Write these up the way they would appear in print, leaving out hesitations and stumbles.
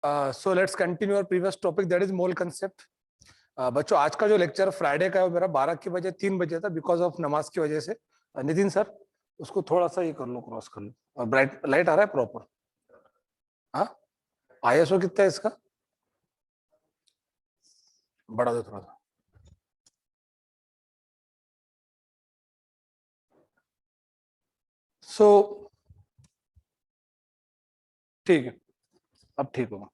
So let's continue our previous topic, that is mole concept. बच्चों, आज का जो लेक्चर फ्राइडे का है वो मेरा 12 के बजे 3 बजे था, बिकॉज ऑफ नमाज की वजह से। नितिन सर, उसको थोड़ा सा ये कर लो, क्रॉस कर लो। और ब्राइट लाइट आ रहा है प्रॉपर? हाँ, ISO कितना है इसका? बढ़ा दो थोड़ा सा। सो ठीक है, अब ठीक होगा।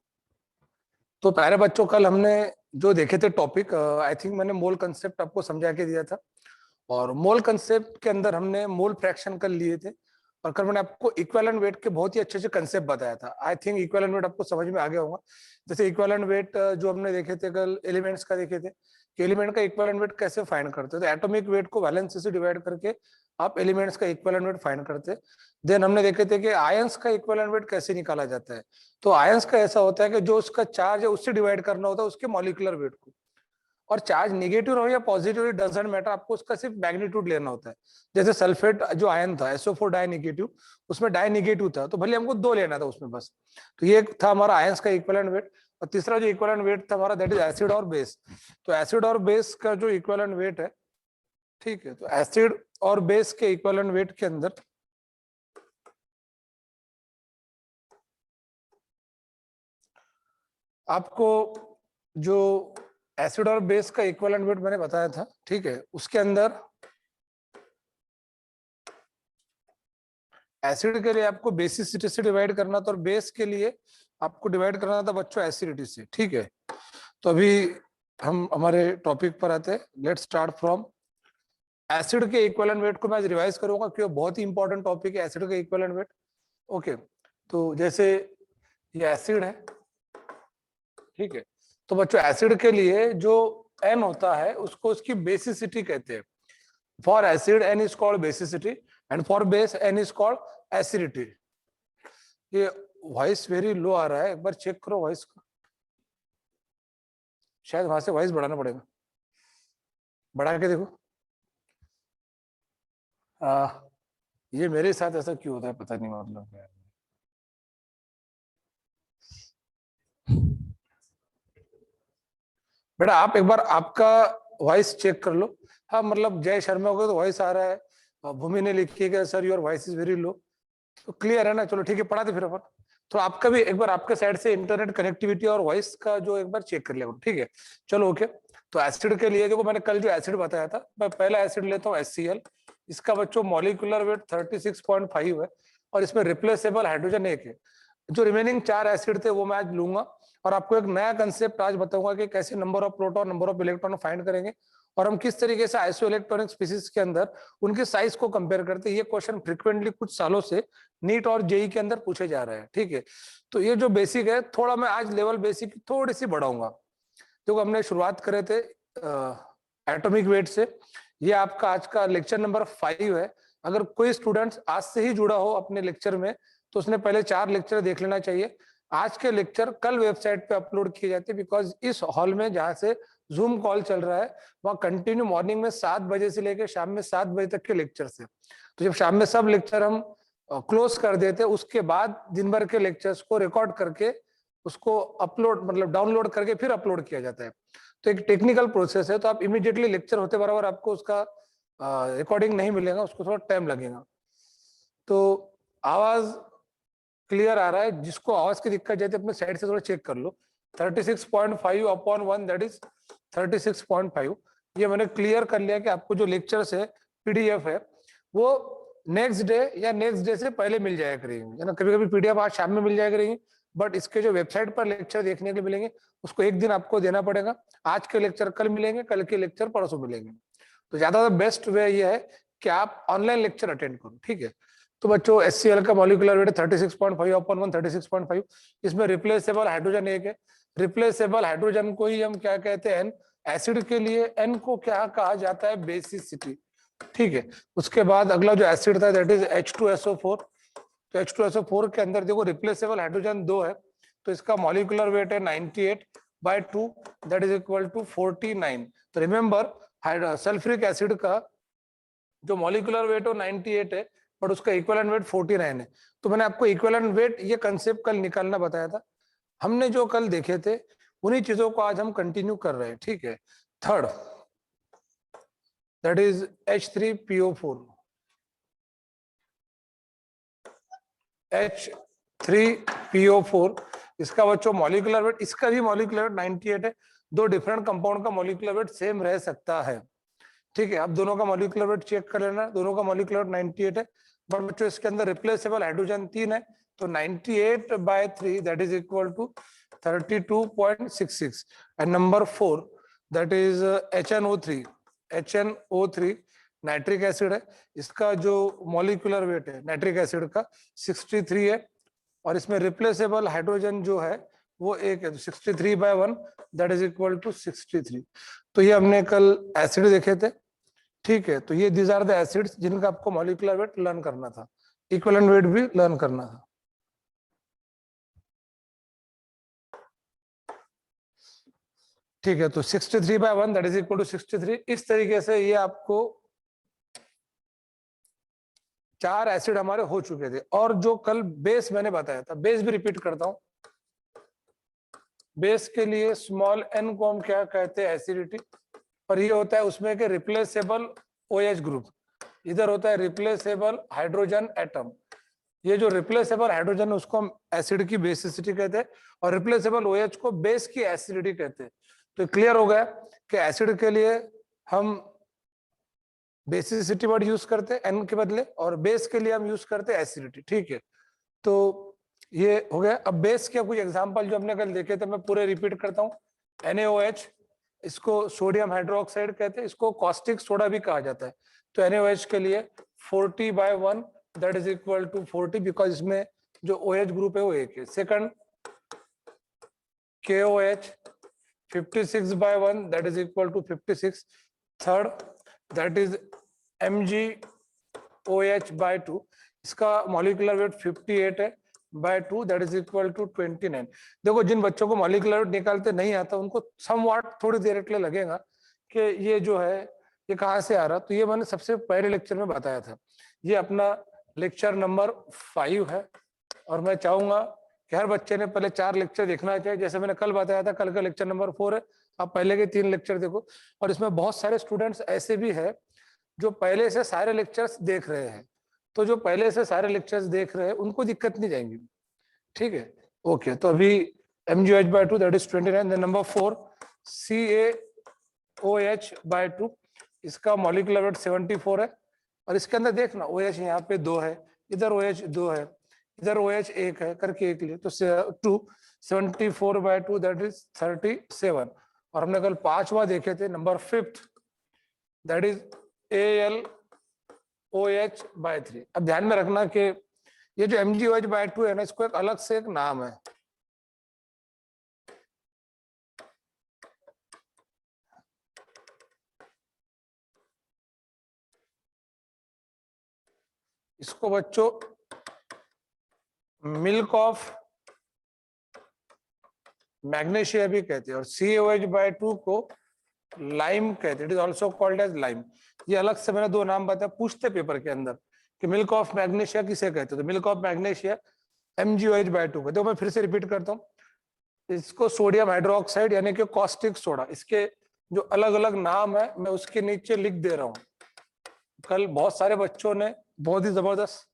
तो प्यारे बच्चों, कल हमने जो देखे थे टॉपिक, आई थिंक मैंने मोल कंसेप्ट आपको समझा के दिया था। और मोल कंसेप्ट के अंदर हमने मोल फ्रैक्शन कर लिए थे, और कल मैंने आपको इक्विवेलेंट वेट के बहुत ही अच्छे से कंसेप्ट बताया था। आई थिंक इक्विवेलेंट वेट आपको समझ में आ गया होगा। जैसे इक्विवेलेंट वेट जो हमने देखे थे कल, एलिमेंट्स का देखे थे कि एलिमेंट का इक्विवेलेंट वेट कैसे फाइंड करते हैं। तो एटॉमिक वेट को वैलेंस से डिवाइड करके आप एलिमेंट्स का इक्विवेलेंट वेट फाइंड करते हैं। देन हमने देखे थे कि आयंस का इक्विवेलेंट वेट कैसे निकाला जाता है। तो आयंस का ऐसा होता है कि जो उसका चार्ज है उससे डिवाइड करना होता है उसके मॉलिक्यूलर वेट को। और चार्ज नेगेटिव हो या पॉजिटिव, इट डजंट मैटर, आपको उसका सिर्फ मैग्नीट्यूड लेना होता है। जैसे सल्फेट जो आयन था SO4 डाई नेगेटिव, उसमें डाई नेगेटिव था, तो भले हमको 2 लेना था उसमें बस। तो ये था हमारा आयंस का इक्विवेलेंट वेट। और तीसरा जो इक्विवेलेंट वेट था हमारा, दैट इज एसिड और बेस। तो एसिड और बेस का जो इक्विवेलेंट वेट है, ठीक है, तो एसिड और बेस के इक्विवेलेंट वेट के अंदर आपको जो एसिड और बेस का इक्विवेलेंट वेट मैंने बताया था, ठीक है, उसके अंदर एसिड के लिए आपको बेसिसिटी से डिवाइड करना था, और बेस के लिए आपको डिवाइड करना था बच्चों एसिडिटी से, ठीक है। तो अभी हम हमारे टॉपिक पर आते हैं। लेट्स स्टार्ट फ्रॉम एसिड के इक्विवेलेंट वेट को मैं रिवाइज करूंगा क्योंकि बहुत ही इंपॉर्टेंट टॉपिक है एसिड का इक्विवेलेंट वेट। ओके, तो जैसे ये एसिड है, ठीक है, तो बच्चों एसिड के लिए जो N होता है उसको उसकी बेसिसिटी कहते हैं। For acid N is called basicity and for base N is called acidity. ये वॉइस वेरी लो आ रहा है, एक बार चेक करो वॉइस को, शायद वहां से वॉइस बढ़ाना पड़ेगा, बढ़ा के देखो। ये मेरे साथ ऐसा क्यों होता है पता नहीं, मतलब क्या है। बेटा आप एक बार आपका वॉइस चेक कर लो। हाँ, मतलब जय शर्मा को तो वॉइस आ रहा है, भूमि ने लिखिएगा sir your voice is very low, तो क्लियर है ना? चलो ठीक है, पढ़ाते फिर अपन। तो आपका भी एक बार आपके साइड से इंटरनेट कनेक्टिविटी और वॉइस का जो एक बार चेक कर लिया, ठीक है। चलो ओके। तो एसिड के लिए देखो, मैंने कल जो एसिड बताया था, मैं पहला एसिड लेता हूँ HCl। इसका बच्चों मॉलिक्यूलर वेट 36.5 है, और इसमें रिप्लेसेबल हाइड्रोजन 1 है। जो रिमेनिंग 4 एसिड थे वो मैं आज लूंगा, और आपको एक नया कंसेप्ट आज बताऊंगा कि कैसे number of proton number of electron find करेंगे, और हम किस तरीके से आइसो इलेक्ट्रॉनिक स्पीसीज के अंदर उनके साइज को कंपेयर करते हैं। ये क्वेश्चन फ्रिक्वेंटली कुछ सालों से नीट और जेई के अंदर पूछे जा रहे हैं, ठीक है। तो ये जो बेसिक है, थोड़ा मैं आज लेवल बेसिक थोड़ी सी बढ़ाऊंगा। देखो, हमने शुरुआत करे थे एटॉमिक वेट से। ये आपका आज का लेक्चर नंबर 5 है। अगर कोई स्टूडेंट आज से ही जुड़ा हो अपने लेक्चर में, तो उसने पहले 4 लेक्चर देख लेना चाहिए। आज के लेक्चर कल वेबसाइट पे अपलोड किए जाते हैं, बिकॉज इस हॉल में जहां से जूम कॉल चल रहा है, वहां कंटिन्यू मॉर्निंग में 7 बजे से लेकर शाम में 7 बजे तक के लेक्चर्स है। तो जब शाम में सब लेक्चर हम क्लोज कर देते हैं, उसके बाद दिन भर के लेक्चर्स को रिकॉर्ड करके उसको अपलोड, मतलब डाउनलोड करके फिर अपलोड किया जाता है। तो एक टेक्निकल प्रोसेस है, तो आप इमीडिएटली लेक्चर होते बराबर आपको उसका रिकॉर्डिंग नहीं मिलेगा, उसको थोड़ा टाइम लगेगा। तो आवाज क्लियर आ रहा है? जिसको आवाज की दिक्कत जाती है अपने साइड से थोड़ा चेक कर लो। 36.5/1, दैट इज 36.5। ये मैंने क्लियर कर लिया कि आपको जो लेक्चर्स है, PDF है, वो नेक्स्ट डे या नेक्स्ट डे से पहले मिल जाया करेंगे, है ना। कभी कभी PDF आज शाम में मिल जाया करेंगे, बट इसके जो वेबसाइट पर लेक्चर देखने के लिए मिलेंगे, उसको एक दिन आपको देना पड़ेगा। आज के लेक्चर कल मिलेंगे, कल के लेक्चर परसों मिलेंगे। तो ज्यादा बेस्ट वे ये है कि आप ऑनलाइन लेक्चर अटेंड करो, ठीक है। तो बच्चों HCl का मॉलिक्यूलर वेट 36.5/1, 36.5। इसमें रिप्लेसेबल हाइड्रोजन 1 है। रिप्लेसेबल हाइड्रोजन को ही हम क्या कहते हैं? एसिड के लिए N को क्या कहा जाता है? बेसिसिटी, ठीक है। उसके बाद अगला जो एसिड था, दैट इज H2SO4। तो H2SO4 के अंदर देखो रिप्लेसेबल हाइड्रोजन 2 है, तो इसका मॉलिक्यूलर वेट है 98/2, दैट इज इक्वल टू 49। तो रिमेंबर, सल्फ्यूरिक एसिड का जो मॉलिक्यूलर वेट हो 98 है, बट उसका इक्विवेलेंट वेट 49 है। तो मैंने आपको इक्विवेलेंट वेट ये कंसेप्ट कल निकालना बताया था। हमने जो कल देखे थे उन्हीं चीजों को आज हम कंटिन्यू कर रहे हैं, ठीक है। Third, that is H3PO4। H3PO4 इसका बच्चों मॉलिक्यूलर वेट, इसका भी मॉलिक्यूलर वेट 98 है। दो डिफरेंट कंपाउंड का मॉलिक्यूलर वेट सेम रह सकता है, ठीक है। अब दोनों का मॉलिक्यूलर वेट चेक कर लेना, दोनों का मॉलिक्यूलर वेट 98 है, बट बच्चों इसके अंदर रिप्लेसेबल हाइड्रोजन 3 है, तो 98/3 that is equal to 32.66। And number 4 that is HNO3 nitric acid है, इसका जो मॉलिक्यूलर वेट है नाइट्रिक एसिड का 63 है, और इसमें रिप्लेसेबल हाइड्रोजन जो है वो एक है, 63/1 दैट इज इक्वल टू 63। तो ये हमने कल एसिड देखे थे, ठीक है। तो ये दीज आर द एसिड्स जिनका आपको मॉलिक्यूलर वेट लर्न करना था, इक्विवेलेंट वेट भी लर्न करना था। ठीक है, तो 63/1 दैट इज इक्वल टू 63। इस तरीके से ये आपको 4 एसिड हमारे हो चुके थे। और जो कल बेस मैंने बताया था, बेस भी रिपीट करता हूं। बेस के लिए स्मॉल n को हम क्या कहते हैं, एसिडिटी, और ये होता है उसमें के रिप्लेसेबल OH ग्रुप, इधर होता है रिप्लेसेबल हाइड्रोजन एटम। ये जो रिप्लेसेबल हाइड्रोजन उसको हम एसिड की बेसिसिटी कहते हैं, और रिप्लेसेबल OH को बेस की एसिडिटी कहते हैं। तो क्लियर हो गया कि एसिड के लिए हम बेसिसिटी वर्ड यूज करते हैं n के बदले, और बेस के लिए हम यूज करते हैं एसिडिटी, ठीक है। तो ये हो गया। अब बेस के कुछ एग्जांपल जो हमने कल देखे थे मैं पूरे रिपीट करता हूँ। NaOH, इसको सोडियम हाइड्रोक्साइड कहते हैं, इसको कॉस्टिक सोडा भी कहा जाता है। तो NaOH के लिए 40/1 that is equal to 40, because इसमें जो OH ग्रुप है वो एक है। Second, KOH 56/1 that is equal to 56। Third, that is MgOH/2, इसका मॉलिक्यूलर वेट 58 है, by 2 that is equal to 29। देखो जिन बच्चों को मॉलिक्यूलर वेट निकालते नहीं आता उनको समवॉट थोड़ी देर के लिए लगेगा कि ये जो है ये कहाँ से आ रहा, तो ये मैंने सबसे पहले लेक्चर में बताया था। ये अपना लेक्चर नंबर 5 है, और मैं चाहूंगा कि हर बच्चे ने पहले 4 लेक्चर देखना चाहिए। जैसे मैंने कल बताया था, कल का लेक्चर नंबर 4 है, आप पहले के 3 लेक्चर देखो। और इसमें बहुत सारे स्टूडेंट्स ऐसे भी है जो पहले से सारे लेक्चर्स देख रहे हैं, तो जो पहले से सारे लेक्चर्स देख रहे हैं उनको दिक्कत नहीं जाएंगी, ठीक है। ओके, तो अभी MgOH/2 that is 29। Number 4 CaOH/2, इसका मॉलिक्यूलर वेट 74 है, और इसके अंदर देखना OH यहाँ पे 2 है, इधर OH 2 है, इधर OH 1 है, करके एक लिए तो 2 74/2 दैट इज 37। और हमने कल 5वां देखे थे, नंबर 5 दैट इज AlOH/3। अब ध्यान में रखना कि ये जो MgOH/2 है ना, इसको एक अलग से एक नाम है, इसको बच्चों मिल्क ऑफ मैग्नीशिया भी कहते हैं, और CaOH/2 को लाइम कहते हैं, it is also called as lime. ये अलग से मैंने 2 नाम बताया, पूछते पेपर के अंदर कि मिल्क ऑफ मैग्नीशिया किसे कहते हैं, तो मिल्क ऑफ मैग्नीशिया MgOH/2 कहते हैं। मैं फिर से रिपीट करता हूँ, इसको सोडियम हाइड्रोक्साइड यानी कि कॉस्टिक सोडा, इसके जो अलग अलग नाम है मैं उसके नीचे लिख दे रहा हूँ। कल बहुत सारे बच्चों ने बहुत ही जबरदस्त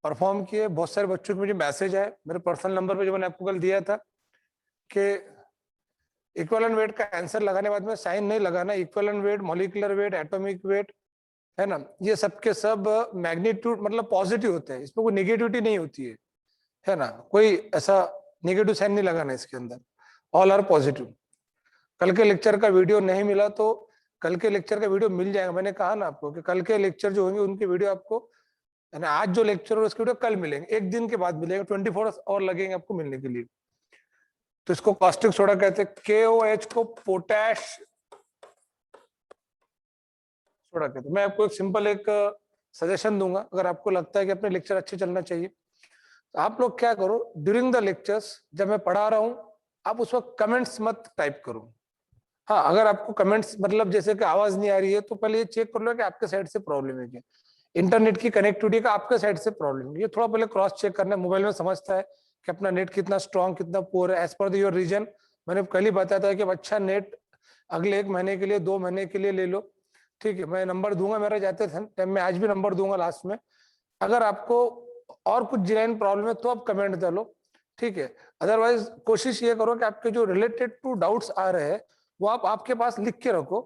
परफॉर्म किए, बहुत सारे बच्चों के मुझे मैसेज आए मेरे पर्सनल नंबर पे जो मैंने आपको कल दिया था कि इक्विवेलेंट वेट का आंसर लगाने बाद में साइन नहीं लगाना, equivalent weight, molecular weight, atomic weight है ना, ये सब के सब मैग्नीट्यूड मतलब पॉजिटिव होते हैं, इसमें कोई नेगेटिविटी नहीं होती है ना, कोई ऐसा नेगेटिव साइन नहीं लगाना इसके अंदर, ऑल आर पॉजिटिव। कल के लेक्चर का वीडियो नहीं मिला तो कल के लेक्चर का वीडियो मिल जाएगा, मैंने कहा ना आपको कि कल के लेक्चर जो होंगे उनके वीडियो आपको, यानी आज जो लेक्चर हो उसके वीडियो कल मिलेंगे, एक दिन के बाद मिलेगा, 24 और लगेंगे आपको मिलने के लिए। तो इसको कॉस्टिक सोडा कहते हैं, KOH को पोटैश सोडा कहते हैं। मैं आपको एक सिंपल एक सजेशन दूंगा, अगर आपको लगता है कि अपने लेक्चर अच्छे चलना चाहिए तो आप लोग क्या करो, ड्यूरिंग द लेक्चर्स जब मैं पढ़ा रहा हूं आप उस वक्त कमेंट्स मत टाइप करो। हाँ, अगर आपको कमेंट्स मतलब जैसे कि आवाज नहीं आ रही है तो पहले ये चेक कर लो कि आपके साइड से प्रॉब्लम है क्या, इंटरनेट की कनेक्टिविटी का आपके साइड से प्रॉब्लम है, ये थोड़ा पहले क्रॉस चेक करना है। मोबाइल में समझता है कि अपना नेट कितना स्ट्रांग कितना पुअर है एज पर योर रीजन। मैंने कल ही बताया था कि अच्छा नेट अगले 1 महीने के लिए 2 महीने के लिए ले लो, ठीक है। मैं नंबर दूंगा मेरा जाते टाइम में, आज भी नंबर दूंगा लास्ट में। अगर आपको और कुछ जेन्युइन प्रॉब्लम है तो आप कमेंट कर लो, ठीक है। अदरवाइज कोशिश ये करो कि आपके जो रिलेटेड टू डाउट्स आ रहे हैं वो आप आपके पास लिख के रखो।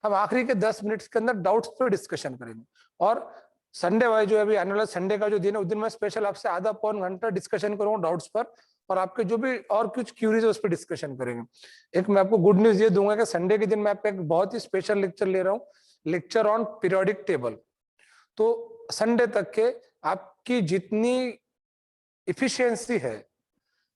हम आखिरी के 10 मिनट्स के अंदर डाउट्स पर डिस्कशन करेंगे। और संडे वाइज जो अभी आने वाला संडे का जो दिन है उस दिन मैं स्पेशल आपसे आधा पौन घंटा डिस्कशन करूंगा डाउट्स पर, और आपके जो भी और कुछ क्यूरीज है उस पर डिस्कशन करेंगे। एक मैं आपको गुड न्यूज ये दूंगा कि संडे के दिन मैं आपका एक बहुत ही स्पेशल लेक्चर ले रहा हूँ, लेक्चर ऑन पीरियोडिक टेबल। तो संडे तक के आपकी जितनी इफिशियंसी है,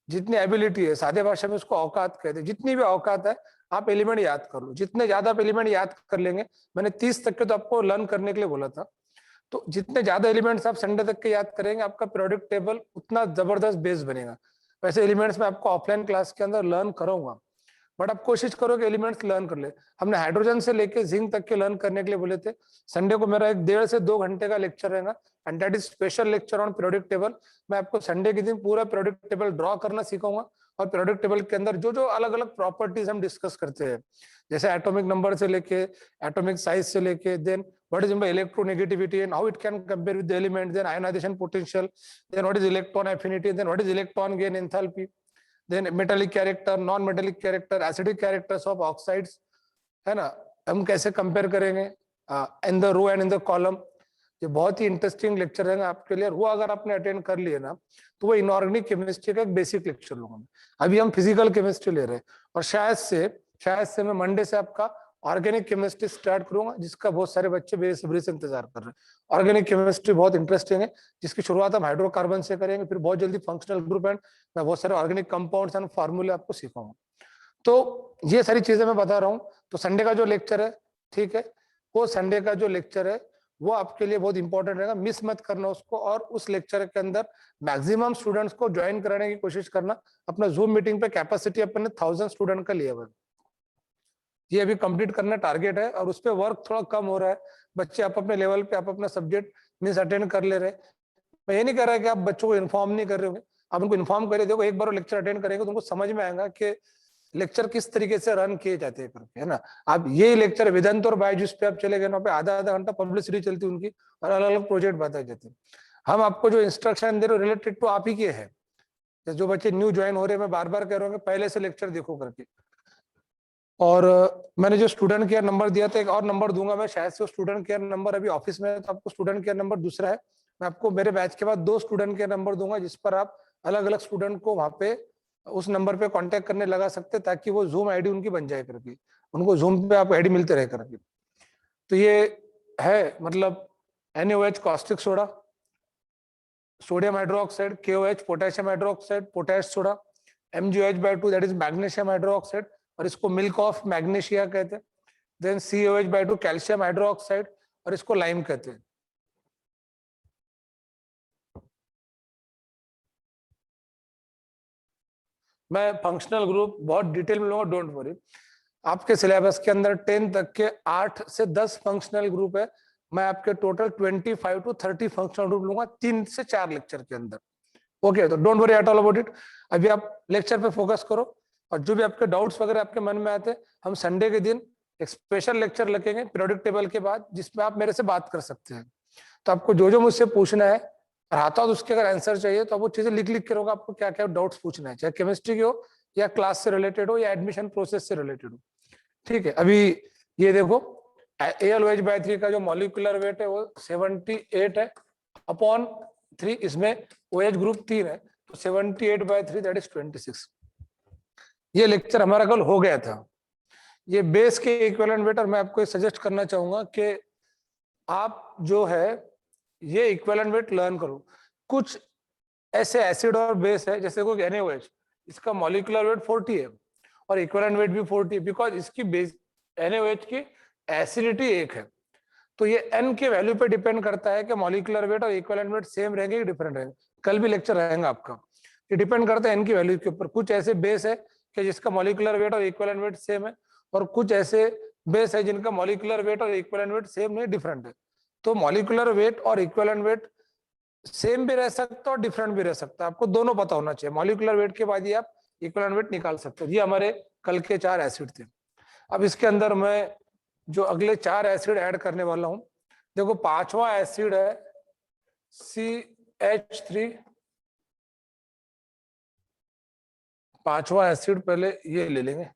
जितनी एबिलिटी है, सादे भाषा में उसको औकात कहते हैं, जितनी भी औकात है आप एलिमेंट याद कर लो। जितने ज्यादा आप एलिमेंट याद कर लेंगे, मैंने 30 तक के तो आपको लर्न करने के लिए बोला था, तो जितने ज्यादा एलिमेंट्स आप संडे तक के याद करेंगे आपका पीरियोडिक टेबल उतना जबरदस्त बेस बनेगा। वैसे एलिमेंट्स में आपको ऑफलाइन क्लास के अंदर लर्न करूंगा, बट आप कोशिश करो कि एलिमेंट्स लर्न कर ले। हमने हाइड्रोजन से लेके जिंक तक के लर्न करने के लिए बोले थे। संडे को मेरा 1.5 से 2 घंटे का लेक्चर रहेगा and that is special lecture on periodic table. मैं आपको संडे के दिन पूरा पीरियोडिक टेबल ड्रॉ करना सिखाऊंगा, और पीरियोडिक टेबल के अंदर जो जो अलग अलग प्रॉपर्टीज हम डिस्कस करते हैं, जैसे एटॉमिक नंबर से लेके एटॉमिक साइज से लेके, then what is electronegativity and how it can compare with the element, then ionization potential, then what is electron affinity, then what is electron gain enthalpy, then metallic character, non metallic character, acidic characters of oxides, है ना, हम कैसे compare करेंगे in the row and in the column. ये बहुत ही interesting lecture है आपके लिए, वो अगर आपने अटेंड कर लिए ना तो वो इनऑर्गेनिक केमिस्ट्री का एक बेसिक लेक्चर लूंगा। अभी हम फिजिकल केमिस्ट्री ले रहे हैं, और शायद से मैं मंडे से आपका ऑर्गेनिक केमिस्ट्री स्टार्ट करूंगा, जिसका बहुत सारे बच्चे बेसब्री से इंतजार कर रहे हैं। ऑर्गेनिक केमिस्ट्री बहुत इंटरेस्टिंग है, जिसकी शुरुआत हम हाइड्रोकार्बन से करेंगे, फिर बहुत जल्दी फंक्शनल ग्रुप एंड मैं बहुत सारे ऑर्गेनिक कंपाउंड्स एंड फार्मूले आपको सिखाऊंगा। तो ये सारी चीजें मैं बता रहा हूँ। तो संडे का जो लेक्चर है, ठीक है, वो संडे का जो लेक्चर है वो आपके लिए बहुत इंपॉर्टेंट रहेगा, मिस मत करना उसको। और उस लेक्चर के अंदर मैक्सिमम स्टूडेंट्स को ज्वाइन कराने की कोशिश करना। अपना जूम मीटिंग पे कैपेसिटी अपन ने 1000 स्टूडेंट का लिया हुआ है, ये अभी कंप्लीट करना टारगेट है, और उस पर वर्क थोड़ा कम हो रहा है। बच्चे आप अपने लेवल पे आप अपना सब्जेक्ट मिस अटेंड कर ले रहे। मैं ये नहीं कह रहा कि आप बच्चों को इन्फॉर्म नहीं कर रहे होंगे, आप उनको इन्फॉर्म करिए। देखो एक बार लेक्चर अटेंड करेंगे तो उनको समझ में आएगा कि लेक्चर किस तरीके से रन किए जाते हैं करके, है ना। आप ये लेक्चर वेदांत और बायजूस पे आप चले गए, वहाँ पे आधा आधा घंटा पब्लिसिटी चलती है उनकी, और अलग अलग प्रोजेक्ट बताए जाते हैं। हम आपको जो इंस्ट्रक्शन दे रहे हो रिलेटेड टू आप ही के है। जो बच्चे न्यू ज्वाइन हो रहे हैं, मैं बार बार कह रहा हूँ पहले से लेक्चर देखो करके। और मैंने जो स्टूडेंट केयर नंबर दिया था, एक और नंबर दूंगा मैं, शायद से स्टूडेंट केयर नंबर अभी ऑफिस में है, तो आपको स्टूडेंट केयर नंबर दूसरा है। मैं आपको मेरे बैच के बाद 2 स्टूडेंट केयर नंबर दूंगा, जिस पर आप अलग अलग स्टूडेंट को वहां पे उस नंबर पे कांटेक्ट करने लगा सकते, ताकि वो जूम आईडी उनकी बन जाए करके, उनको जूम पे आप आईडी मिलते रहे करके। तो ये है मतलब NaOH caustic soda, sodium hydroxide, KOH potassium hydroxide, potash soda, MgOH/2 that is magnesium hydroxide, और इसको मिल्क ऑफ मैग्नीशिया कहते हैं। देन COH/2 कैल्शियम हाइड्रोक्साइड, और इसको लाइम कहते हैं। मैं फंक्शनल ग्रुप बहुत डिटेल में लूंगा, डोंट वरी। आपके सिलेबस के अंदर 10 तक के 8 से 10 फंक्शनल ग्रुप है। मैं आपके टोटल 25 to 30 फंक्शनल ग्रुप लूंगा 3 से 4 लेक्चर के अंदर। ओके, तो don't worry at all about it. अभी आप लेक्चर पे फोकस करो, और जो भी आपके डाउट्स वगैरह आपके मन में आते हैं, हम संडे के दिन एक स्पेशल लेक्चर रखेंगे पीरियोडिक टेबल के बाद, जिसमें आप मेरे से बात कर सकते हैं। तो आपको जो जो मुझसे पूछना है रहा उसके अगर आंसर चाहिए तो आप वो चीजें लिख लिख के रहोगे, आपको क्या क्या डाउट्स पूछना है, चाहे केमिस्ट्री की हो या क्लास से रिलेटेड हो या एडमिशन प्रोसेस से रिलेटेड हो। ठीक है, अभी ये देखो AlOH/3 का जो मॉलिक्यूलर वेट है वो 78 है अपॉन 3, इसमें OH ग्रुप 3 है, तो 78/3 दैट इज 26। ये लेक्चर हमारा कल हो गया था। ये बेस के इक्विवेलेंट वेट, और मैं आपको सजेस्ट करना चाहूंगा कि आप जो है ये इक्विवेलेंट वेट लर्न करो। कुछ ऐसे एसिड और बेस है, जैसे कोई NaOH, इसका मॉलिक्यूलर वेट 40 है और इक्विवेलेंट वेट भी 40 है, बिकॉज इसकी बेस NaOH की एसिडिटी 1 है। तो ये N के वैल्यू पे डिपेंड करता है कि मॉलिक्यूलर वेट और इक्विवेलेंट वेट सेम रहेंगे कि डिफरेंट रहेंगे। कल भी लेक्चर रहेगा आपका, ये डिपेंड करता है N की वैल्यू के ऊपर। कुछ ऐसे बेस है कि जिसका मॉलिक्यूलर वेट और इक्विवेलेंट वेट सेम है, और कुछ ऐसे बेस है जिनका मॉलिक्यूलर वेट और इक्विवेलेंट वेट सेम नहीं, डिफरेंट है। तो मॉलिक्यूलर वेट और इक्विवेलेंट वेट सेम भी रह सकता है और डिफरेंट भी रह सकता है, आपको दोनों पता होना चाहिए। मॉलिक्यूलर वेट के बाद ही आप इक्विवेलेंट वेट निकाल सकते हो। ये हमारे कल के 4 एसिड थे। अब इसके अंदर मैं जो अगले 4 एसिड ऐड करने वाला हूं, देखो 5वां एसिड है CH3। 5वां एसिड पहले ये ले लेंगे।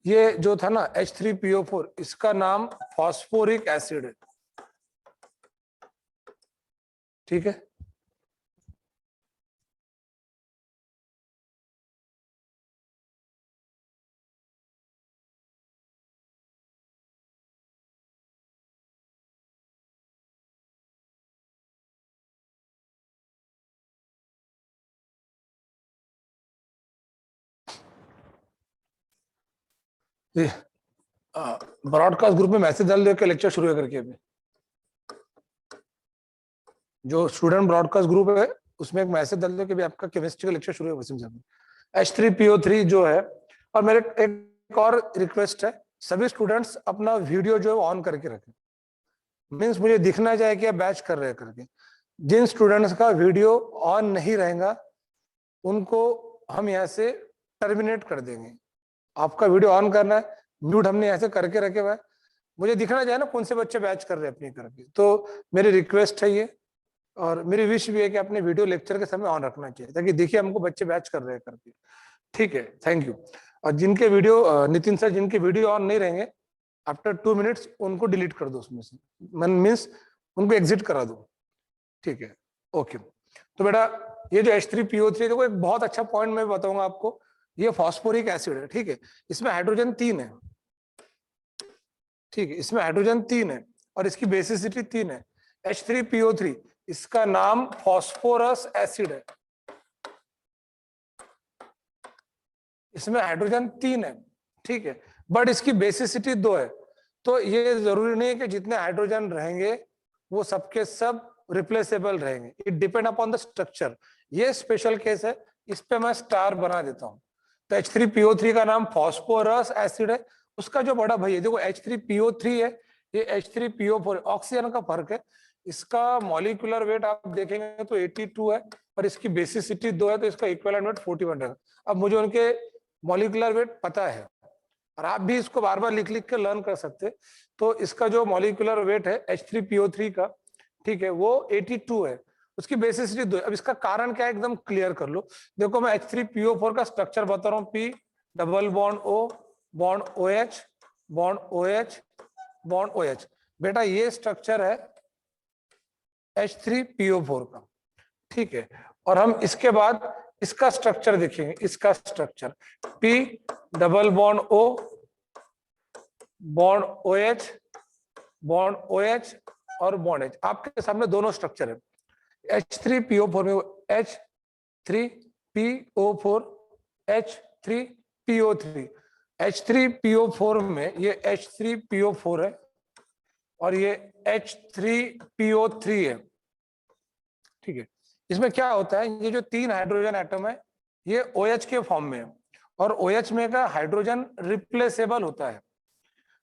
ये जो था ना H3PO4, इसका नाम फॉस्फोरिक एसिड है, ठीक है। ब्रॉडकास्ट ग्रुप में मैसेज डाल दे के लेक्चर शुरू है करके। अभी जो स्टूडेंट ब्रॉडकास्ट ग्रुप है उसमें एक मैसेज डाल दो कि भी आपका केमिस्ट्री का लेक्चर शुरू है वसीम साहब। H3PO3 जो है, और मेरे एक और रिक्वेस्ट है, सभी स्टूडेंट्स अपना वीडियो जो है ऑन करके रखें। मीन्स मुझे दिखना चाहिए कि आप बैच कर रहे हैं करके। जिन स्टूडेंट्स का वीडियो ऑन नहीं रहेगा उनको हम यहाँ से टर्मिनेट कर देंगे। आपका वीडियो ऑन करना है, म्यूट हमने ऐसे करके रखे हुआ है, मुझे दिखना चाहिए ना कौन से बच्चे बैच कर रहे हैं अपनी करके। तो मेरी रिक्वेस्ट है ये, और मेरी विश भी है कि अपने वीडियो लेक्चर के समय ऑन रखना चाहिए ताकि देखिए हमको बच्चे बैच कर रहे हैं करके, ठीक है। Thank you. और जिनके वीडियो नितिन सर, जिनके वीडियो ऑन नहीं रहेंगे, आफ्टर 2 मिनट्स उनको डिलीट कर दो उसमें से, मीन्स उनको एग्जिट करा दो, ठीक है। ओके, तो बेटा ये जो H3PO3 देखो, एक बहुत अच्छा पॉइंट मैं बताऊंगा आपको। ये फॉस्फोरिक एसिड है, ठीक है। इसमें हाइड्रोजन 3 है, ठीक है। इसमें हाइड्रोजन 3 है और इसकी बेसिसिटी 3 है। H3PO3, इसका नाम फॉस्फोरस एसिड है। इसमें हाइड्रोजन 3 है, ठीक है, बट इसकी बेसिसिटी 2 है। तो ये जरूरी नहीं है कि जितने हाइड्रोजन रहेंगे वो सबके सब रिप्लेसेबल रहेंगे। It depend upon the structure. ये स्पेशल केस है, इस पे मैं स्टार बना देता हूं। तो H3PO3 का नाम फॉस्फोरस एसिड है। उसका जो बड़ा भाई है, देखो H3PO3 है, ये H3PO4, ऑक्सीजन का फर्क है। इसका मॉलिक्यूलर वेट आप देखेंगे तो 82 है और इसकी बेसिसिटी 2 है, तो इसका इक्विवेलेंट वेट 41 है। अब मुझे उनके मॉलिक्यूलर वेट पता है और आप भी इसको बार बार लिख लिख के लर्न कर सकते। तो इसका जो मॉलिक्यूलर वेट है H3PO3 का, ठीक है, वो 82 है, उसकी बेसिसिटी 2 है। अब इसका कारण क्या है एकदम क्लियर कर लो। देखो मैं H3PO4 का स्ट्रक्चर बता रहा हूँ, P double bond O bond OH bond OH bond OH। बेटा ये स्ट्रक्चर है H3PO4 का, ठीक है। और हम इसके बाद इसका स्ट्रक्चर देखेंगे। इसका structure P double bond O bond OH bond OH और बॉन्ड H। आपके सामने दोनों स्ट्रक्चर है। H3PO4 में H3PO4 H3PO3, H3PO4 में ये H3PO4 है और ये H3PO3 है, ठीक है। इसमें क्या होता है, ये जो 3 हाइड्रोजन एटम है ये OH के फॉर्म में है और OH में का हाइड्रोजन रिप्लेसेबल होता है।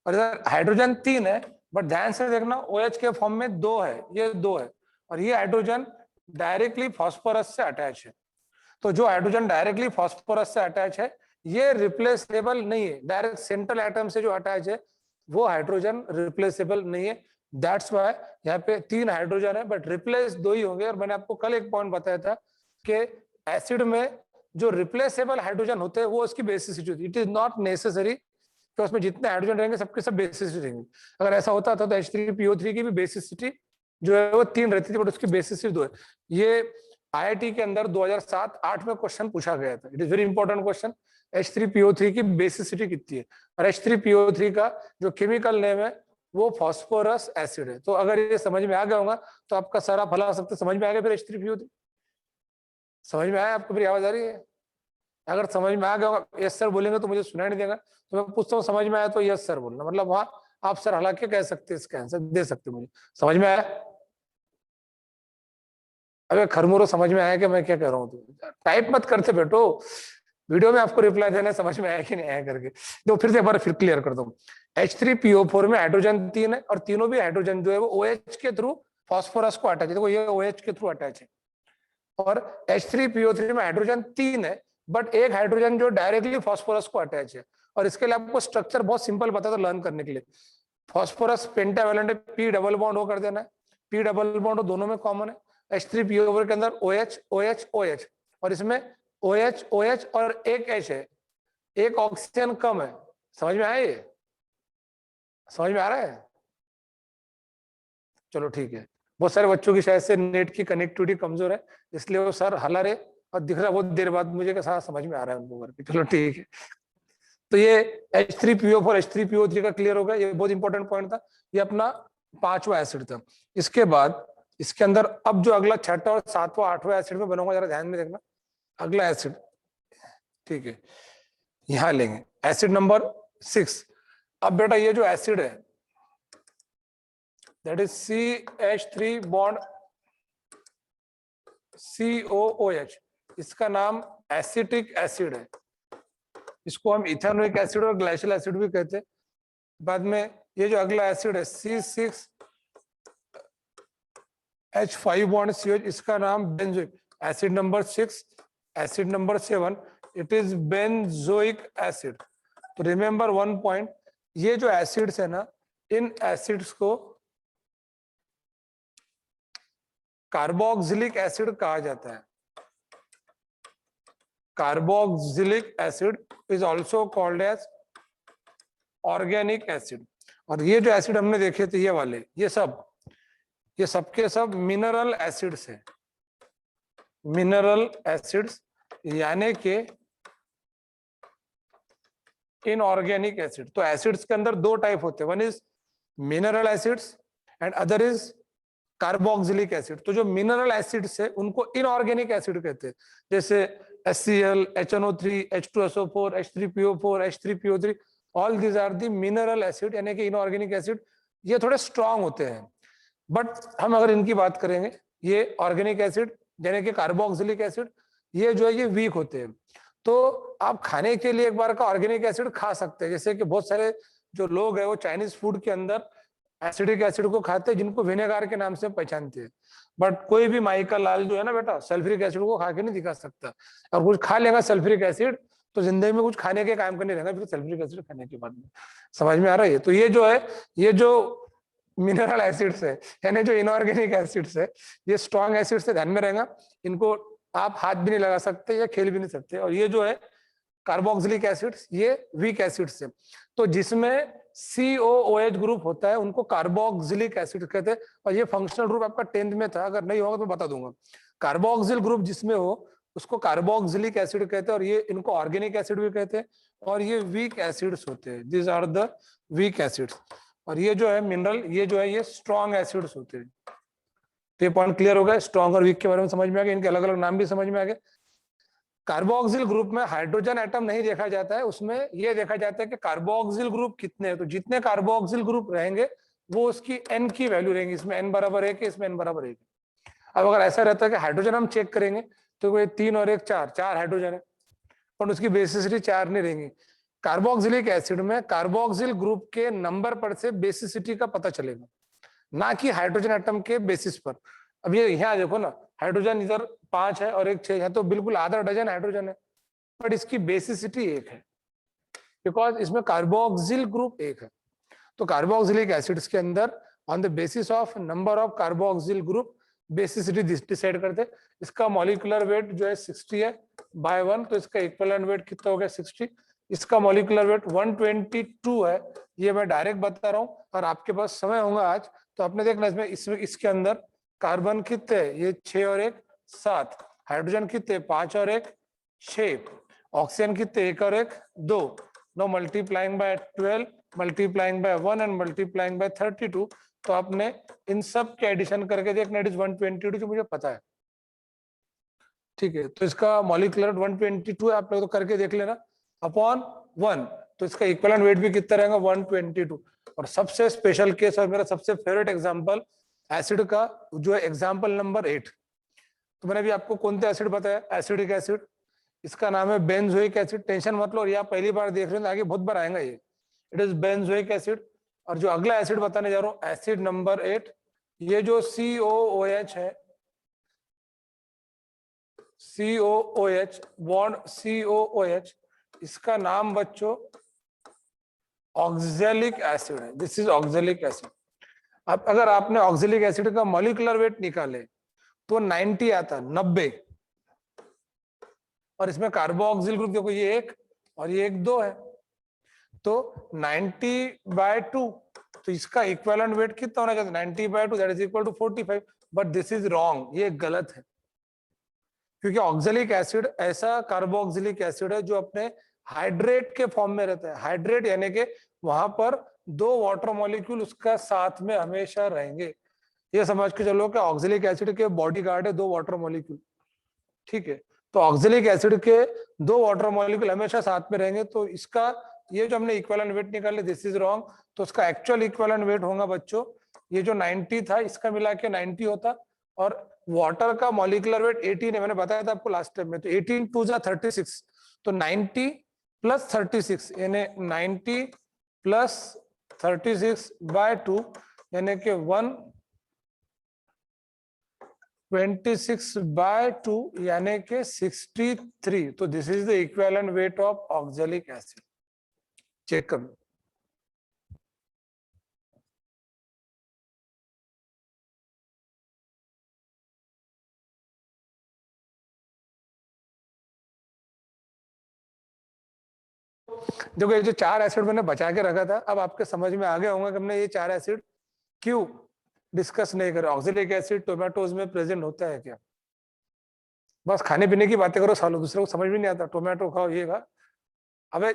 और इधर हाइड्रोजन 3 है, बट ध्यान से देखना OH के फॉर्म में 2 है, ये 2 है, और ये हाइड्रोजन डायरेक्टली फास्फोरस से अटैच है। तो जो हाइड्रोजन डायरेक्टली फास्फोरस से अटैच है ये रिप्लेसेबल नहीं है। डायरेक्ट सेंट्रल एटम से जो अटैच है वो हाइड्रोजन रिप्लेसेबल नहीं है। दैट्स वाई यहाँ पे 3 हाइड्रोजन है बट रिप्लेस 2 ही होंगे। और मैंने आपको कल एक पॉइंट बताया था कि एसिड में जो रिप्लेसेबल हाइड्रोजन होते हैं वो उसकी बेसिसिटी होती है। इट इज नॉट नेसेसरी कि उसमें जितने हाइड्रोजन रहेंगे सबके सब बेसिसिटी रहेंगे। अगर ऐसा होता था तो H3PO3 की भी बेसिसिटी जो है वो 3 रहती थी, बट उसकी बेसिसिटी 2 है। ये IIT के अंदर 2007-8 में क्वेश्चन पूछा गया था। It is very important question. H3PO3 की बेसिसिटी कितनी है, और H3PO3 का जो केमिकल नेम है वो फॉस्फोरस एसिड है। तो अगर ये समझ में आ गया होगा तो आपका सारा फला सकते समझ में आ गया। फिर H3PO3 समझ में आया आपको? मेरी आवाज आ रही है? अगर समझ में आ गया होगा यस सर बोलेंगे तो मुझे सुनाई नहीं देगा, तो मैं पूछता हूँ समझ में आया तो यस सर बोलना, मतलब वहां आप सर हालांकि कह सकते हैं, इसका आंसर दे सकते मुझे। समझ में आया? अबे खरमुरो समझ में आया कि मैं क्या कह रहा हूँ? तो टाइप मत करते बेटो, वीडियो में आपको रिप्लाई देना समझ में आया कि नहीं आया करके। तो फिर से एक बार फिर क्लियर कर दूं। H3PO4 में हाइड्रोजन 3 है और तीनों भी हाइड्रोजन जो है वो OH के थ्रू फॉस्फोरस को अटैच है, देखो ये OH के थ्रू अटैच है। और H3PO3 में हाइड्रोजन 3 है, बट एक हाइड्रोजन जो डायरेक्टली फॉस्फोरस को अटैच है। और इसके लिए आपको स्ट्रक्चर बहुत सिंपल बता दो लर्न करने के लिए। फॉस्फोरस पेंटावैलेंट है, P डबल बॉन्ड हो कर देना है, P डबल बॉन्ड दोनों में कॉमन है। H3PO4 के अंदर OH OH OH, और इसमें OH OH और एक H है, एक ऑक्सीजन कम है। समझ में आया ये? समझ में आ रहा है? चलो ठीक है। बहुत सारे बच्चों की शायद से नेट की कनेक्टिविटी कमजोर है, इसलिए वो सर हला रहे और दिख रहा बहुत देर बाद मुझे कैसा समझ में आ रहा है उनको करके। चलो ठीक है। तो ये H3PO4 H3PO3 का क्लियर हो गया, ये बहुत इंपॉर्टेंट पॉइंट था। ये अपना 5वां एसिड था। इसके बाद इसके अंदर अब जो अगला 6वां और 7वां 8वां एसिड में बनूंगा, जरा ध्यान में देखना। अगला एसिड, ठीक है, यहां लेंगे एसिड नंबर 6। अब बेटा ये जो एसिड है that is CH3 bond COOH, इसका नाम एसिटिक एसिड है। इसको हम इथेनोइक एसिड और ग्लाइसिल एसिड भी कहते हैं। बाद में ये जो अगला एसिड है C6H5 बॉन्ड COH, इसका नाम benzoic acid number 6। Acid number 7 it is benzoic acid. तो रिमेंबर वन पॉइंट, ये जो एसिड्स है ना, इन एसिड्स को कार्बोक्सिलिक एसिड कहा जाता है। Carboxylic acid is also called as organic acid. और ये जो एसिड हमने देखे थे ये वाले, ये सबके सब मिनरल एसिड्स हैं। मिनरल एसिड्स यानी कि इनऑर्गेनिक एसिड। तो एसिड्स के अंदर दो टाइप होते हैं, one is mineral acids and other is carboxylic acid. तो जो मिनरल एसिड्स है उनको इनऑर्गेनिक एसिड कहते हैं, जैसे HCl, HNO3, H2SO4, H3PO4, H3PO3, all these are the mineral acid यानी कि इनऑर्गेनिक एसिड। ये थोड़े स्ट्रांग होते हैं, बट हम अगर इनकी बात करेंगे, ये ऑर्गेनिक एसिड यानी कि कार्बोक्सिलिक एसिड, ये जो है ये वीक होते हैं। तो आप खाने के लिए एक बार का ऑर्गेनिक एसिड खा सकते हैं, जैसे कि बहुत सारे जो लोग हैं वो चाइनीज फूड के अंदर एसिडिक एसिड को खाते हैं, जिनको विनेगार के नाम से पहचानते हैं। बट कोई भी माई का लाल जो है ना बेटा, सल्फ्यूरिक एसिड को खा के नहीं दिखा सकता। और कुछ खा लेगा सल्फ्यूरिक एसिड तो जिंदगी में कुछ खाने के काम करने रहेगा फिर सल्फ्यूरिक एसिड खाने के बाद में। समझ में आ रहा है? तो ये जो है, ये जो मिनरल एसिड्स है यानी जो इनऑर्गेनिक एसिड्स है, ये स्ट्रॉन्ग एसिड्स से ध्यान में रहेगा। इनको आप हाथ भी नहीं लगा सकते या खेल भी नहीं सकते। और ये जो है कार्बोक्सिलिक एसिड्स, ये वीक एसिड्स है। तो जिसमें COOH ग्रुप होता है उनको कार्बोक्सिलिक एसिड कहते हैं। और ये फंक्शनल ग्रुप आपका 10th में था, अगर नहीं होगा तो बता दूंगा। कार्बोक्सिल ग्रुप जिसमें हो उसको कार्बोक्सिलिक एसिड कहते हैं, और ये इनको ऑर्गेनिक एसिड भी कहते हैं। और ये वीक एसिड्स होते हैं, this are the weak acids. और ये जो है मिनरल, ये जो है ये स्ट्रॉन्ग एसिड्स होते हैं। तो ये पॉइंट क्लियर हो गया, स्ट्रॉन्ग और वीक के बारे में समझ में आ गया, इनके अलग अलग नाम भी समझ में आ गए। कार्बोक्सिल ग्रुप में हाइड्रोजन एटम नहीं देखा जाता है, उसमें यह देखा जाता है कि कार्बोक्सिल ग्रुप कितने हैं। तो जितने कार्बोक्सिल ग्रुप रहेंगे वो उसकी N की वैल्यू रहेंगी। इसमें N बराबर 1 है, इसमें N बराबर 1 है। अब अगर ऐसा रहता है कि हाइड्रोजन हम चेक करेंगे तो कोई 3 और 1 4 हाइड्रोजन है, पर उसकी बेसिसिटी 4 नहीं रहेंगी। कार्बोक्सिलिक एसिड में कार्बोक्सिल ग्रुप के नंबर पर से बेसिसिटी का पता चलेगा, ना कि हाइड्रोजन एटम के बेसिस पर। अब ये यहाँ देखो ना, हाइड्रोजन इधर 5 है और 1 6 है, तो बिल्कुल आधा डजन हाइड्रोजन है, बट इसकी बेसिसिटी 1 है बिकॉज इसमें कार्बोक्सिल ग्रुप 1 है। तो कार्बोक्सिलिक एसिड्स के अंदर on the basis of number of carboxyl group basicity decide करते हैं। इसका मॉलिक्यूलर वेट जो है 60 है बाय 1, तो इसका इक्विवेलेंट वेट कितना हो गया 60। इसका मॉलिक्यूलर वेट 122 है, ये मैं डायरेक्ट बता रहा हूँ। और आपके पास समय होगा आज तो आपने देखना इसमें इसके अंदर कार्बन कितने, ये 6 और 1 7, हाइड्रोजन कितने 5 और 1 6, ऑक्सीजन कितने 1 और 1 2, no multiplying by 12 multiplying by 1 and multiplying by 32। तो आपने इन सब के एडिशन करके देखना, इट इज 122 जो मुझे पता है, ठीक है। तो इसका मॉलिक्यूलर 122 है, आप लोग तो करके देख लेना, अपॉन 1। तो इसका इक्विवेलेंट वेट भी कितना रहेगा 122। और सबसे स्पेशल केस और मेरा सबसे फेवरेट एग्जांपल एसिड का जो है एग्जांपल नंबर 8। तो मैंने भी आपको कौन सा एसिड बताया, एसिडिक एसिड, इसका नाम है बेंजोइक एसिड। टेंशन मत लो, और ये आप पहली बार देख रहे हो, आगे बहुत बार आएगा ये। It is benzoic acid. और जो अगला एसिड बताने जा रहा हूँ एसिड नंबर 8, ये जो COOH है, COOH बॉन्ड COOH, इसका नाम बच्चों ऑक्जेलिक एसिड है। This is oxalic acid. अब अगर आपने ऑक्जेलिक एसिड का मॉलिक्यूलर वेट निकाले तो 90 आता, 90। और इसमें कार्बोक्सिल ग्रुप देखो, ये एक और ये एक 2 है, तो 90/2, तो इसका इक्विवेलेंट वेट कितना होना चाहिए? 90/2, that is equal to 45। But this is wrong, ये गलत है, क्योंकि ऑक्जेलिक एसिड ऐसा कार्बोक्सिलिक एसिड है जो अपने हाइड्रेट के फॉर्म में रहता है। हाइड्रेट यानी कि वहां पर 2 वाटर मॉलिक्यूल उसका साथ में हमेशा रहेंगे। ये समझ के चलो कि ऑक्जेलिक एसिड के बॉडी गार्ड है 2 वाटर मॉलिक्यूल, ठीक है। तो ऑक्जेलिक एसिड के 2 वाटर मॉलिक्यूल हमेशा साथ में रहेंगे, तो इसका ये जो हमने इक्विवेलेंट वेट निकाले, दिस इज रॉन्ग। तो उसका एक्चुअल इक्विवेलेंट वेट होगा बच्चों, ये जो 90 था इसका मिला के 90 होता, और वाटर का मॉलिक्यूलर वेट 18 है, मैंने बताया था आपको लास्ट टाइम में। तो 18 2 जा 36, तो 90 प्लस 36 यानी 90 प्लस 36/2 यानी कि 126/2 यानी कि 63। तो this is the equivalent weight of oxalic acid. Check कर लो। देखो ये जो 4 एसिड मैंने बचा के रखा था, अब आपके समझ में आ गया होगा कि हमने ये 4 एसिड क्यों डिस्कस नहीं करे। ऑक्जेलिक एसिड टोमेटोज में प्रेजेंट होता है क्या? बस खाने पीने की बातें करो सालों, दूसरे को समझ भी नहीं आता। टोमेटो खाओ, ये खा, अबे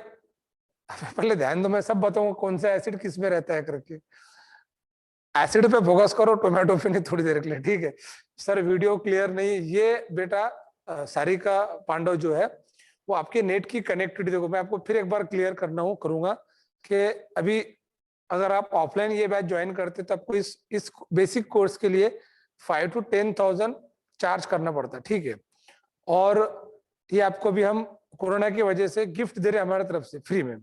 पहले ध्यान दो, मैं सब बताऊंगा कौन सा एसिड किस में रहता है करके। एसिड पे फोकस करो, टोमेटो पे नहीं थोड़ी देर के लिए, ठीक है। सर वीडियो क्लियर नहीं, ये बेटा सारिका पांडव जो है वो आपके नेट की कनेक्टिविटी देखो, मैं आपको फिर एक बार क्लियर करूंगा कि अभी अगर आप ऑफलाइन ये बैच ज्वाइन करते तो आपको इस बेसिक कोर्स के लिए 5 to 10,000 चार्ज करना पड़ता है, ठीक है। और ये आपको भी हम कोरोना की वजह से गिफ्ट दे रहे हैं हमारी तरफ से फ्री में।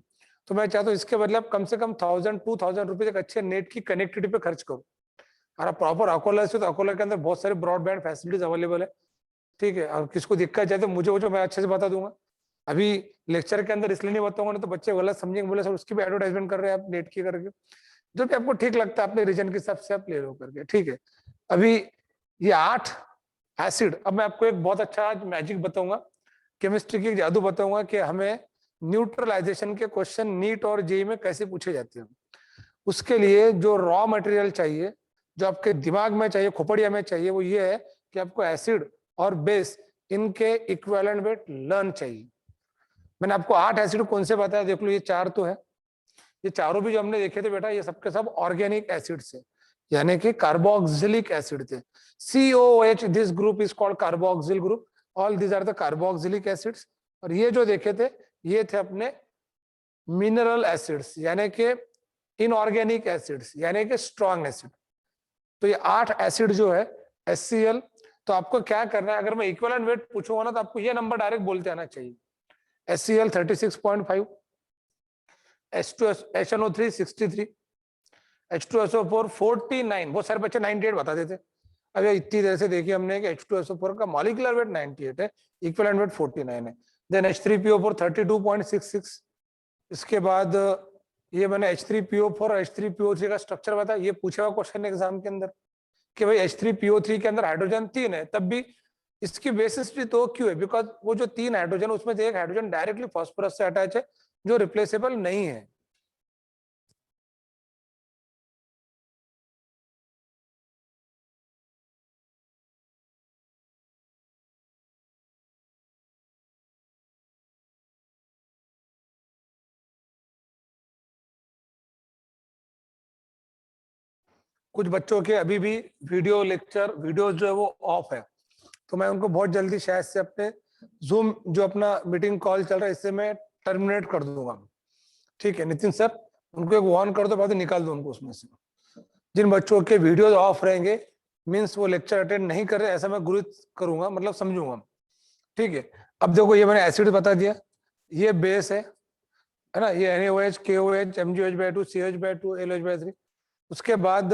तो मैं चाहता हूँ इसके बदले आप कम से कम 1,000-2,000 रुपीज एक अच्छे नेट की कनेक्टिविटी पे खर्च करो। और आप प्रॉपर अकोला से, तो अकोला के अंदर बहुत सारे ब्रॉडबैंड फैसिलिटीज अवेलेबल है, ठीक है। और किसको दिक्कत जाए तो मुझे वो जो मैं अच्छे से बता दूंगा। अभी लेक्चर के अंदर इसलिए नहीं बताऊंगा, नहीं तो बच्चे गलत समझेंगे, बोले सर उसकी भी एडवर्टाइजमेंट कर रहे हैं आप नेट की करके। जो भी आपको ठीक लगता है अपने रीजन के हिसाब से आप ले लो करके, ठीक है। अभी ये 8 एसिड, अब मैं आपको एक बहुत अच्छा आज मैजिक बताऊंगा, केमिस्ट्री की जादू बताऊंगा कि हमें न्यूट्रलाइजेशन के क्वेश्चन नीट और जेई में कैसे पूछे जाते हैं। उसके लिए जो रॉ मटेरियल चाहिए, जो आपके दिमाग में चाहिए, खोपड़िया में चाहिए, वो ये है कि आपको एसिड और बेस इनके इक्विवेलेंट वेट लर्न चाहिए। मैंने आपको 8 एसिड कौन से बताया, देख लो, ये 4 तो है। ये चारों भी जो हमने देखे थे बेटा, ये सबके सब ऑर्गेनिक एसिड थे, यानी कि कार्बोक्सिलिक एसिड थे। COOH, this group is called carboxyl group, all these are the carboxylic acids. और ये जो देखे थे, ये थे अपने मिनरल एसिड्स, यानी कि इनऑर्गेनिक एसिड्स, यानी कि स्ट्रॉन्ग एसिड। तो ये 8 एसिड जो है HCl, तो आपको क्या करना है, अगर मैं इक्विवेलेंट वेट पूछूंगा ना तो आपको ये नंबर डायरेक्ट बोलते आना चाहिए। HCl 36.5, HNO3 63, H2SO4 49। बहुत सारे बच्चे 98 बता देते। अब ये इतनी देर से देखिए हमने कि H2SO4 का मॉलिक्यूलर वेट 98 है, इक्विवेलेंट वेट 49 है। Then H3PO4 32.66। इसके बाद ये मैंने H3PO4 और H3PO3 का स्ट्रक्चर बताया, ये पूछा हुआ क्वेश्चन एग्जाम के अंदर कि भाई H3PO3 के अंदर हाइड्रोजन 3 है, तब भी इसकी बेसिस भी तो क्यों है? बिकॉज वो जो 3 हाइड्रोजन, उसमें से एक हाइड्रोजन डायरेक्टली फास्फोरस से अटैच है, जो रिप्लेसेबल नहीं है। कुछ बच्चों के अभी भी वीडियो लेक्चर वीडियोस जो है वो ऑफ है, तो मैं उनको बहुत जल्दी शायद से अपने जूम जो अपना मीटिंग कॉल चल रहा है इससे मैं टर्मिनेट कर दूंगा, ठीक है। नितिन सर, उनको एक ऑन कर दो, बाद निकाल दो उनको उसमें से। जिन बच्चों के वीडियोस ऑफ रहेंगे मीन्स वो लेक्चर अटेंड नहीं कर रहे, ऐसा मैं गुरुत करूंगा, मतलब समझूंगा, ठीक है। अब देखो ये मैंने एसिड बता दिया, ये बेस है ना, ये NaOH, KOH, MgOH/2, CH/2, LOH/3। उसके बाद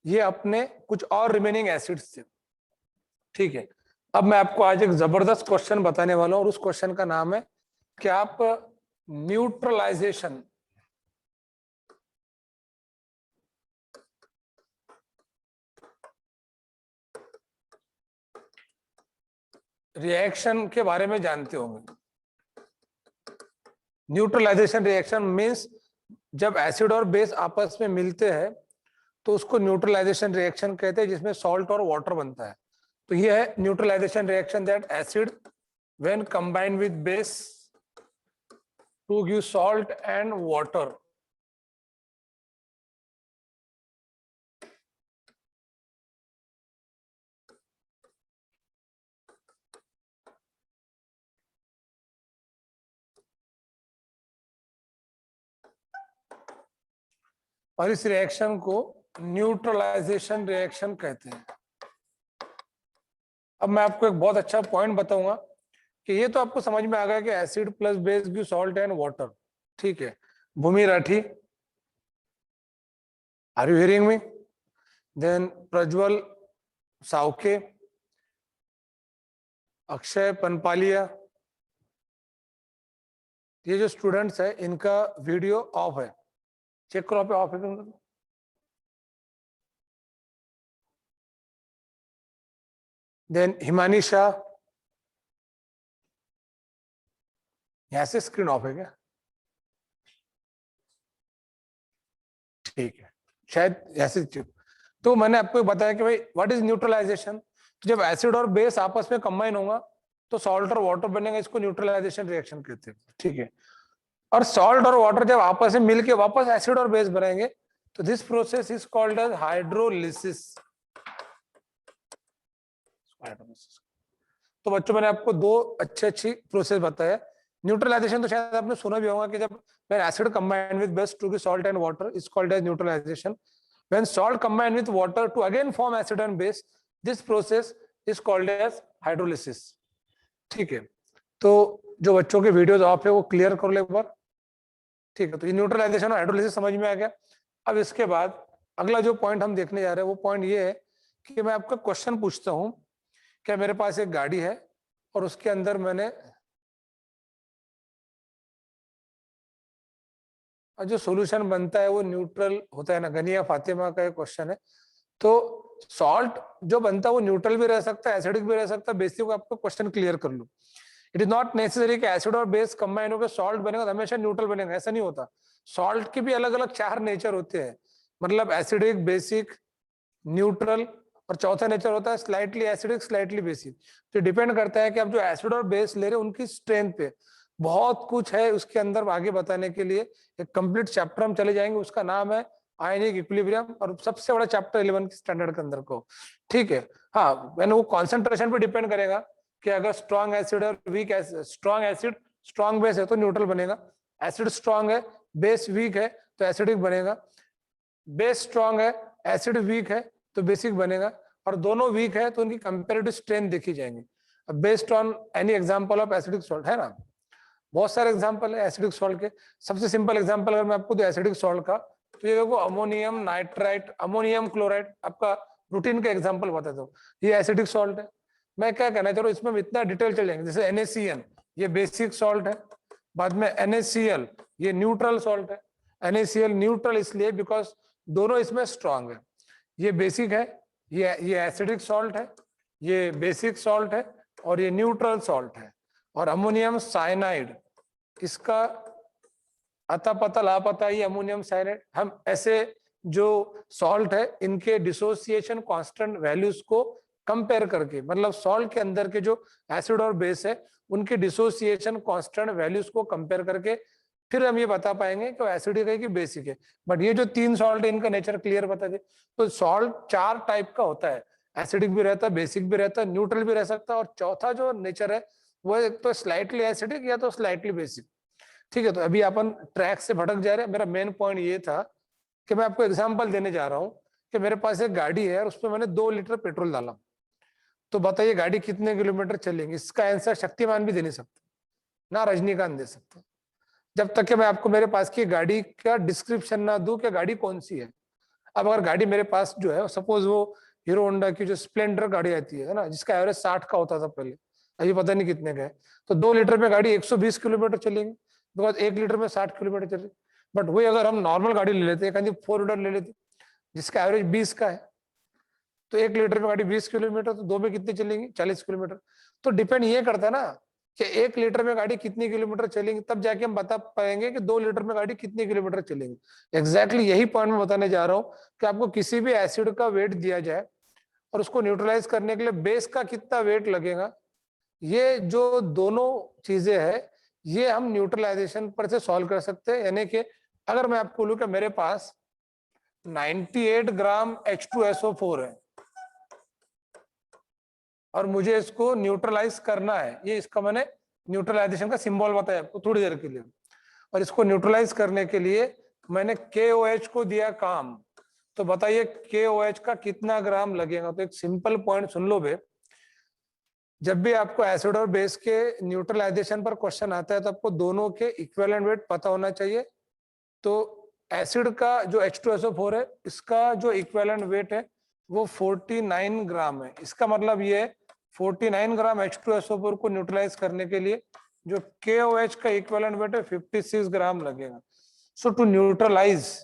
ये अपने कुछ और रिमेनिंग एसिड्स थे। ठीक है, अब मैं आपको आज एक जबरदस्त क्वेश्चन बताने वाला हूं और उस क्वेश्चन का नाम है कि आप न्यूट्रलाइजेशन रिएक्शन के बारे में जानते होंगे। न्यूट्रलाइजेशन रिएक्शन मींस जब एसिड और बेस आपस में मिलते हैं तो उसको न्यूट्रलाइजेशन रिएक्शन कहते हैं, जिसमें सॉल्ट और वाटर बनता है। तो ये है neutralisation reaction, that acid when combined with base to give salt and water. और इस रिएक्शन को न्यूट्रलाइजेशन रिएक्शन कहते हैं। अब मैं आपको एक बहुत अच्छा पॉइंट बताऊंगा कि ये तो आपको समझ में आ गया कि acid plus base give salt and water. ठीक है, Bhumi Rathi, are you hearing me? Then Prajwal Savke, Akshay Panpaliya, ये जो स्टूडेंट्स है इनका वीडियो ऑफ है, चेक करो पे ऑफ है। देन हिमानी शाह, यहां से स्क्रीन ऑफ है क्या? ठीक है, शायद ऐसे। तो मैंने आपको बताया कि भाई व्हाट इज न्यूट्रलाइजेशन। तो जब एसिड और बेस आपस में कंबाइन होगा तो सॉल्ट और वाटर बनेगा, इसको न्यूट्रलाइजेशन रिएक्शन कहते हैं। ठीक है, और सॉल्ट और वाटर जब आपस में मिलके वापस एसिड और बेस बनाएंगे तो this process is called as hydrolysis. तो बच्चों मैंने आपको दो अच्छी प्रोसेस बताया। न्यूट्रलाइजेशन तो शायद आपने सुना भी होगा कि जब when acid combined with base to give salt and water is called as neutralization. When salt combined with water to again form acid and base, this process is called as hydrolysis. ठीक है, तो जो बच्चों के videos of है वो clear कर लो एक बार। ठीक है, तो ये न्यूट्रलाइजेशन और हाइड्रोलिसिस समझ में आ गया। अब इसके बाद अगला जो पॉइंट हम देखने जा रहे हैं वो पॉइंट ये है कि मैं आपका क्वेश्चन पूछता हूं, क्या मेरे पास एक गाड़ी है और उसके अंदर मैंने जो सॉल्यूशन बनता है वो न्यूट्रल होता है ना। गनिया फातिमा का एक क्वेश्चन है। तो सॉल्ट जो बनता है वो न्यूट्रल भी रह सकता है, एसिडिक भी रह सकता है। बेसिक आपको क्वेश्चन क्लियर कर लूं, इट इज नॉट नेसेसरी कि एसिड और बेस कंबाइन होकर सॉल्ट बनेगा तो हमेशा न्यूट्रल बनेगा, ऐसा नहीं होता। सॉल्ट के भी अलग अलग 4 नेचर होते हैं, मतलब एसिडिक, बेसिक, न्यूट्रल, और चौथा नेचर होता है स्लाइटली एसिडिक स्लाइटली बेसिक। तो डिपेंड करता है कि आप जो एसिड और बेस ले रहे हैं उनकी स्ट्रेंथ पे। बहुत कुछ है उसके अंदर आगे बताने के लिए, एक कंप्लीट चैप्टर हम चले जाएंगे, उसका नाम है आयनिक इक्विलिब्रियम, और सबसे बड़ा चैप्टर 11 के स्टैंडर्ड के अंदर को। ठीक है, हाँ मैंने वो कॉन्सेंट्रेशन पे डिपेंड करेगा कि अगर स्ट्रॉन्ग एसिड और weak acid, strong acid strong base है तो न्यूट्रल बनेगा, एसिड स्ट्रॉन्ग है बेस वीक है तो एसिडिक बनेगा, बेस स्ट्रॉन्ग है एसिड वीक है तो बेसिक बनेगा, और दोनों वीक है तो उनकी कंपेरेटिव स्ट्रेंथ देखी जाएंगी। अब based on any example of acidic salt, है ना, बहुत सारे एग्जांपल है एसिडिक सॉल्ट के। सबसे सिंपल एग्जांपल अगर मैं आपको दूं एसिडिक सॉल्ट का, तो ये देखो अमोनियम नाइट्राइट, अमोनियम क्लोराइड, आपका रूटीन का एग्जांपल बता दो, ये एसिडिक सॉल्ट है। मैं क्या कहना चाह रहा हूँ, इसमें इतना डिटेल चल जाएंगे। जैसे NaCN ये बेसिक सॉल्ट है, बाद में NaCl ये न्यूट्रल सॉल्ट है। NaCl न्यूट्रल इसलिए बिकॉज दोनों इसमें स्ट्रॉन्ग है। ये बेसिक है, ये एसिडिक सॉल्ट है, ये बेसिक सॉल्ट है, और ये न्यूट्रल सॉल्ट है। और अमोनियम साइनाइड, इसका अता पता लापता ही अमोनियम साइनाइड। हम ऐसे जो सॉल्ट है इनके डिसोसिएशन कांस्टेंट वैल्यूज को कंपेयर करके, मतलब सॉल्ट के अंदर के जो एसिड और बेस है उनके डिसोसिएशन कांस्टेंट वैल्यूज को कंपेयर करके फिर हम ये बता पाएंगे कि वो एसिडिक है कि बेसिक है। बट ये जो 3 सॉल्ट है इनका नेचर क्लियर बता दे। तो सॉल्ट 4 टाइप का होता है, एसिडिक भी रहता है, बेसिक भी रहता है, न्यूट्रल भी रह सकता है, और चौथा जो नेचर है वो एक तो स्लाइटली एसिडिक या तो स्लाइटली बेसिक। ठीक है, तो अभी अपन ट्रैक से भटक जा रहे हैं। मेरा मेन पॉइंट ये था कि मैं आपको एग्जांपल देने जा रहा हूं कि मेरे पास एक गाड़ी है और उसमें मैंने 2 लीटर पेट्रोल डाला, तो बताइए गाड़ी कितने किलोमीटर चलेंगी। इसका आंसर शक्तिमान भी दे नहीं सकता, ना रजनीकांत दे सकता, जब तक कि मैं आपको मेरे पास की गाड़ी का डिस्क्रिप्शन ना दूं कि गाड़ी कौन सी है। अब अगर गाड़ी मेरे पास जो है, सपोज वो हीरो होंडा की जो स्प्लेंडर गाड़ी आती है ना, जिसका एवरेज 60 का होता था पहले, अभी पता नहीं कितने का है, तो 2 लीटर में गाड़ी 120 किलोमीटर चलेंगे, बिकॉज 1 लीटर में 60 किलोमीटर चले। बट वही अगर हम नॉर्मल गाड़ी ले लेते हैं, 4 व्हीलर ले लेते जिसका एवरेज 20 का है, तो 1 लीटर में गाड़ी 20 किलोमीटर, तो 2 में कितनी चलेंगी, 40 किलोमीटर। तो डिपेंड ये करता है ना कि 1 लीटर में गाड़ी कितनी किलोमीटर चलेंगी, तब जाके हम बता पाएंगे कि 2 लीटर में गाड़ी कितनी किलोमीटर चलेंगी। एग्जैक्टली यही पॉइंट मैं बताने जा रहा हूँ कि आपको किसी भी एसिड का वेट दिया जाए और उसको न्यूट्रलाइज करने के लिए बेस का कितना वेट लगेगा, ये जो दोनों चीजें है, ये हम न्यूट्रलाइजेशन पर से सॉल्व कर सकते हैं। यानी कि अगर मैं आपको बोलूं कि मेरे पास 98 ग्राम H2SO4 है और मुझे इसको न्यूट्रलाइज करना है, ये इसका मैंने न्यूट्रलाइजेशन का सिंबल बताया आपको थोड़ी देर के लिए, और इसको न्यूट्रलाइज करने के लिए मैंने KOH को दिया काम, तो बताइए KOH का कितना ग्राम लगेगा। तो एक सिंपल पॉइंट सुन लो बे, जब भी आपको एसिड और बेस के न्यूट्रलाइजेशन पर क्वेश्चन आता है तो आपको दोनों के इक्विवेलेंट वेट पता होना चाहिए। तो एसिड का जो H2SO4 है, इसका जो इक्विवेलेंट वेट है वो 49 ग्राम है। इसका मतलब ये 49 ग्राम H2SO4 को न्यूट्रलाइज करने के लिए जो KOH का इक्विवेलेंट वेट है 56 ग्राम लगेगा। So to neutralise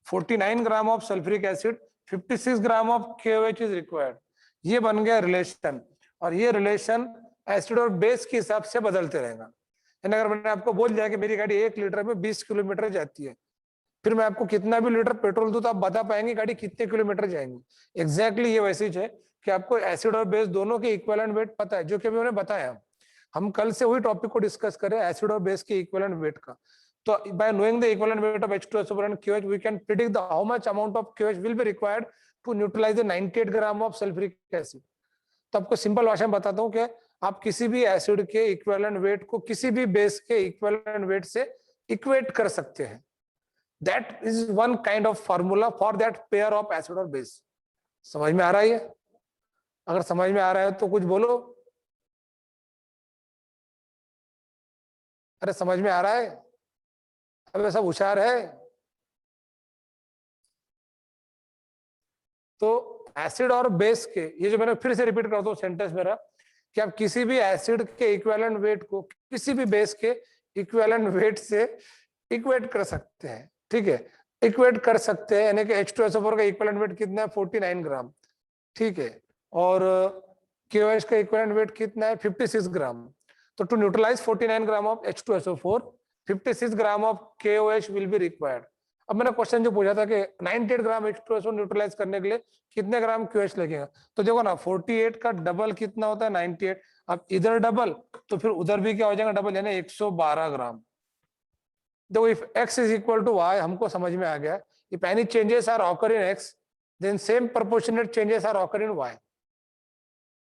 49 gram of sulphuric acid, 56 gram of KOH is required. ये बन गया रिलेशन, और ये रिलेशन एसिड और बेस के हिसाब से बदलते रहेगा। अगर मैंने आपको बोल दिया कि मेरी गाड़ी 1 लीटर में 20 किलोमीटर जाती है, फिर मैं आपको कितना भी लीटर पेट्रोल दूं तो आप बता पाएंगे गाड़ी कितने किलोमीटर जाएंगी। एग्जैक्टली ये वैसे ही है कि आपको एसिड और बेस दोनों के इक्विवेलेंट वेट पता है, जो कि मैंने बताया। हम कल से वही टॉपिक को डिस्कस करें, एसिड और बेस के इक्विवेलेंट वेट का। तो by knowing the equivalent weight of H2SO4 and KOH, we can predict how much amount of KOH will be required to neutralize the 98 gram of sulfuric acid। तो आपको simple भाषा में बताता हूँ कि आप किसी भी एसिड के इक्विवेलेंट वेट को किसी भी बेस के इक्विवेलेंट वेट से इक्वेट कर सकते हैं। That is one kind of formula for that pair of acid और बेस। समझ में आ रहा है? अगर समझ में आ रहा है तो कुछ बोलो। अरे समझ में आ रहा है? अब सब होशियार है। तो एसिड और बेस के, ये जो मैंने फिर से रिपीट करता हूँ सेंटेंस मेरा, कि आप किसी भी एसिड के इक्विवेलेंट वेट को किसी भी बेस के इक्विवेलेंट वेट से इक्वेट कर सकते हैं। ठीक है, इक्वेट कर सकते हैं, यानी कि H2SO4 का इक्विवेलेंट वेट कितना है 49 ग्राम। ठीक है, और KOH का इक्विवेलेंट वेट कितना है 56 ग्राम। तो to neutralise 49 gram of H2SO4, 56 gram of KOH will be required. अब मैंने क्वेश्चन जो पूछा था कि 98 ग्राम H2SO न्यूट्रलाइज करने के लिए कितने ग्राम KOH लगेगा, तो देखो ना 48 का डबल कितना होता है 98। अब इधर डबल तो फिर उधर भी क्या हो जाएगा डबल, यानी 112 ग्राम। देखो if x is equal to y, हमको समझ में आ गया। If any changes are occur in x, then same proportionate changes are occur in y।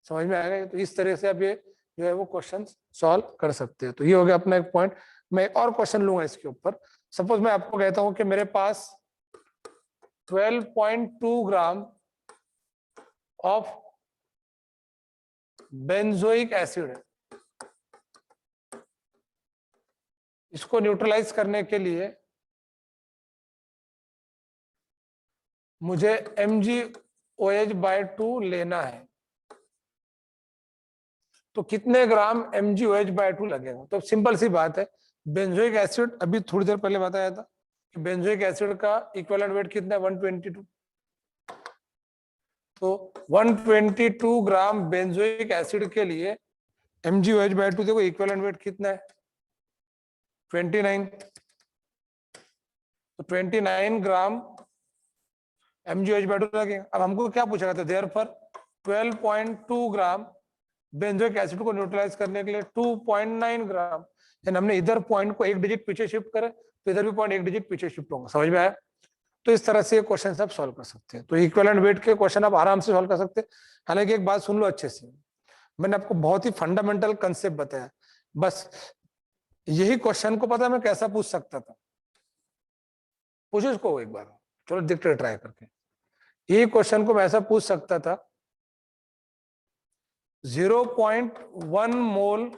समझ में आ गया? तो इस तरह से आप ये जो है वो क्वेश्चन सॉल्व कर सकते हैं। तो ये हो गया अपना एक पॉइंट। मैं एक और क्वेश्चन लूंगा इसके ऊपर। सपोज मैं आपको कहता हूं कि मेरे पास 12.2 ग्राम ऑफ बेंजोइक एसिड है। इसको न्यूट्रलाइज करने के लिए मुझे MgOH/2 लेना है, तो कितने ग्राम MgOH/2 लगेगा? तो सिंपल सी बात है, बेंजोइक एसिड अभी थोड़ी देर पहले बताया था कि बेंजोइक एसिड का इक्विवेलेंट वेट कितना है 122। तो 122 ग्राम बेंजोइक एसिड के लिए MgOH/2 देखो इक्विवेलेंट वेट कितना है 29। तो 29 ग्राम MgOH/2 लगेगा। अब हमको क्या पूछा था, देयरफॉर 12.2 ग्राम बेंजोइक एसिड को न्यूट्रलाइज करने के लिए 2.9 ग्राम, यानी हमने इधर पॉइंट को एक डिजिट पीछे शिफ्ट करे तो इधर भी पॉइंट एक डिजिट पीछे शिफ्ट होगा। समझ में आया? तो इस तरह से क्वेश्चन आप सॉल्व कर सकते हैं। तो इक्विवेलेंट वेट के क्वेश्चन आप आराम से सॉल्व कर सकते हैं। हालांकि एक बात सुन लो अच्छे से, मैंने आपको बहुत ही फंडामेंटल कंसेप्ट बताया, बस यही क्वेश्चन को पता है मैं कैसा पूछ सकता था, पूछो इसको एक बार, चलो देखते ट्राई करके। यही क्वेश्चन को मैं ऐसा पूछ सकता था, 0.1 मोल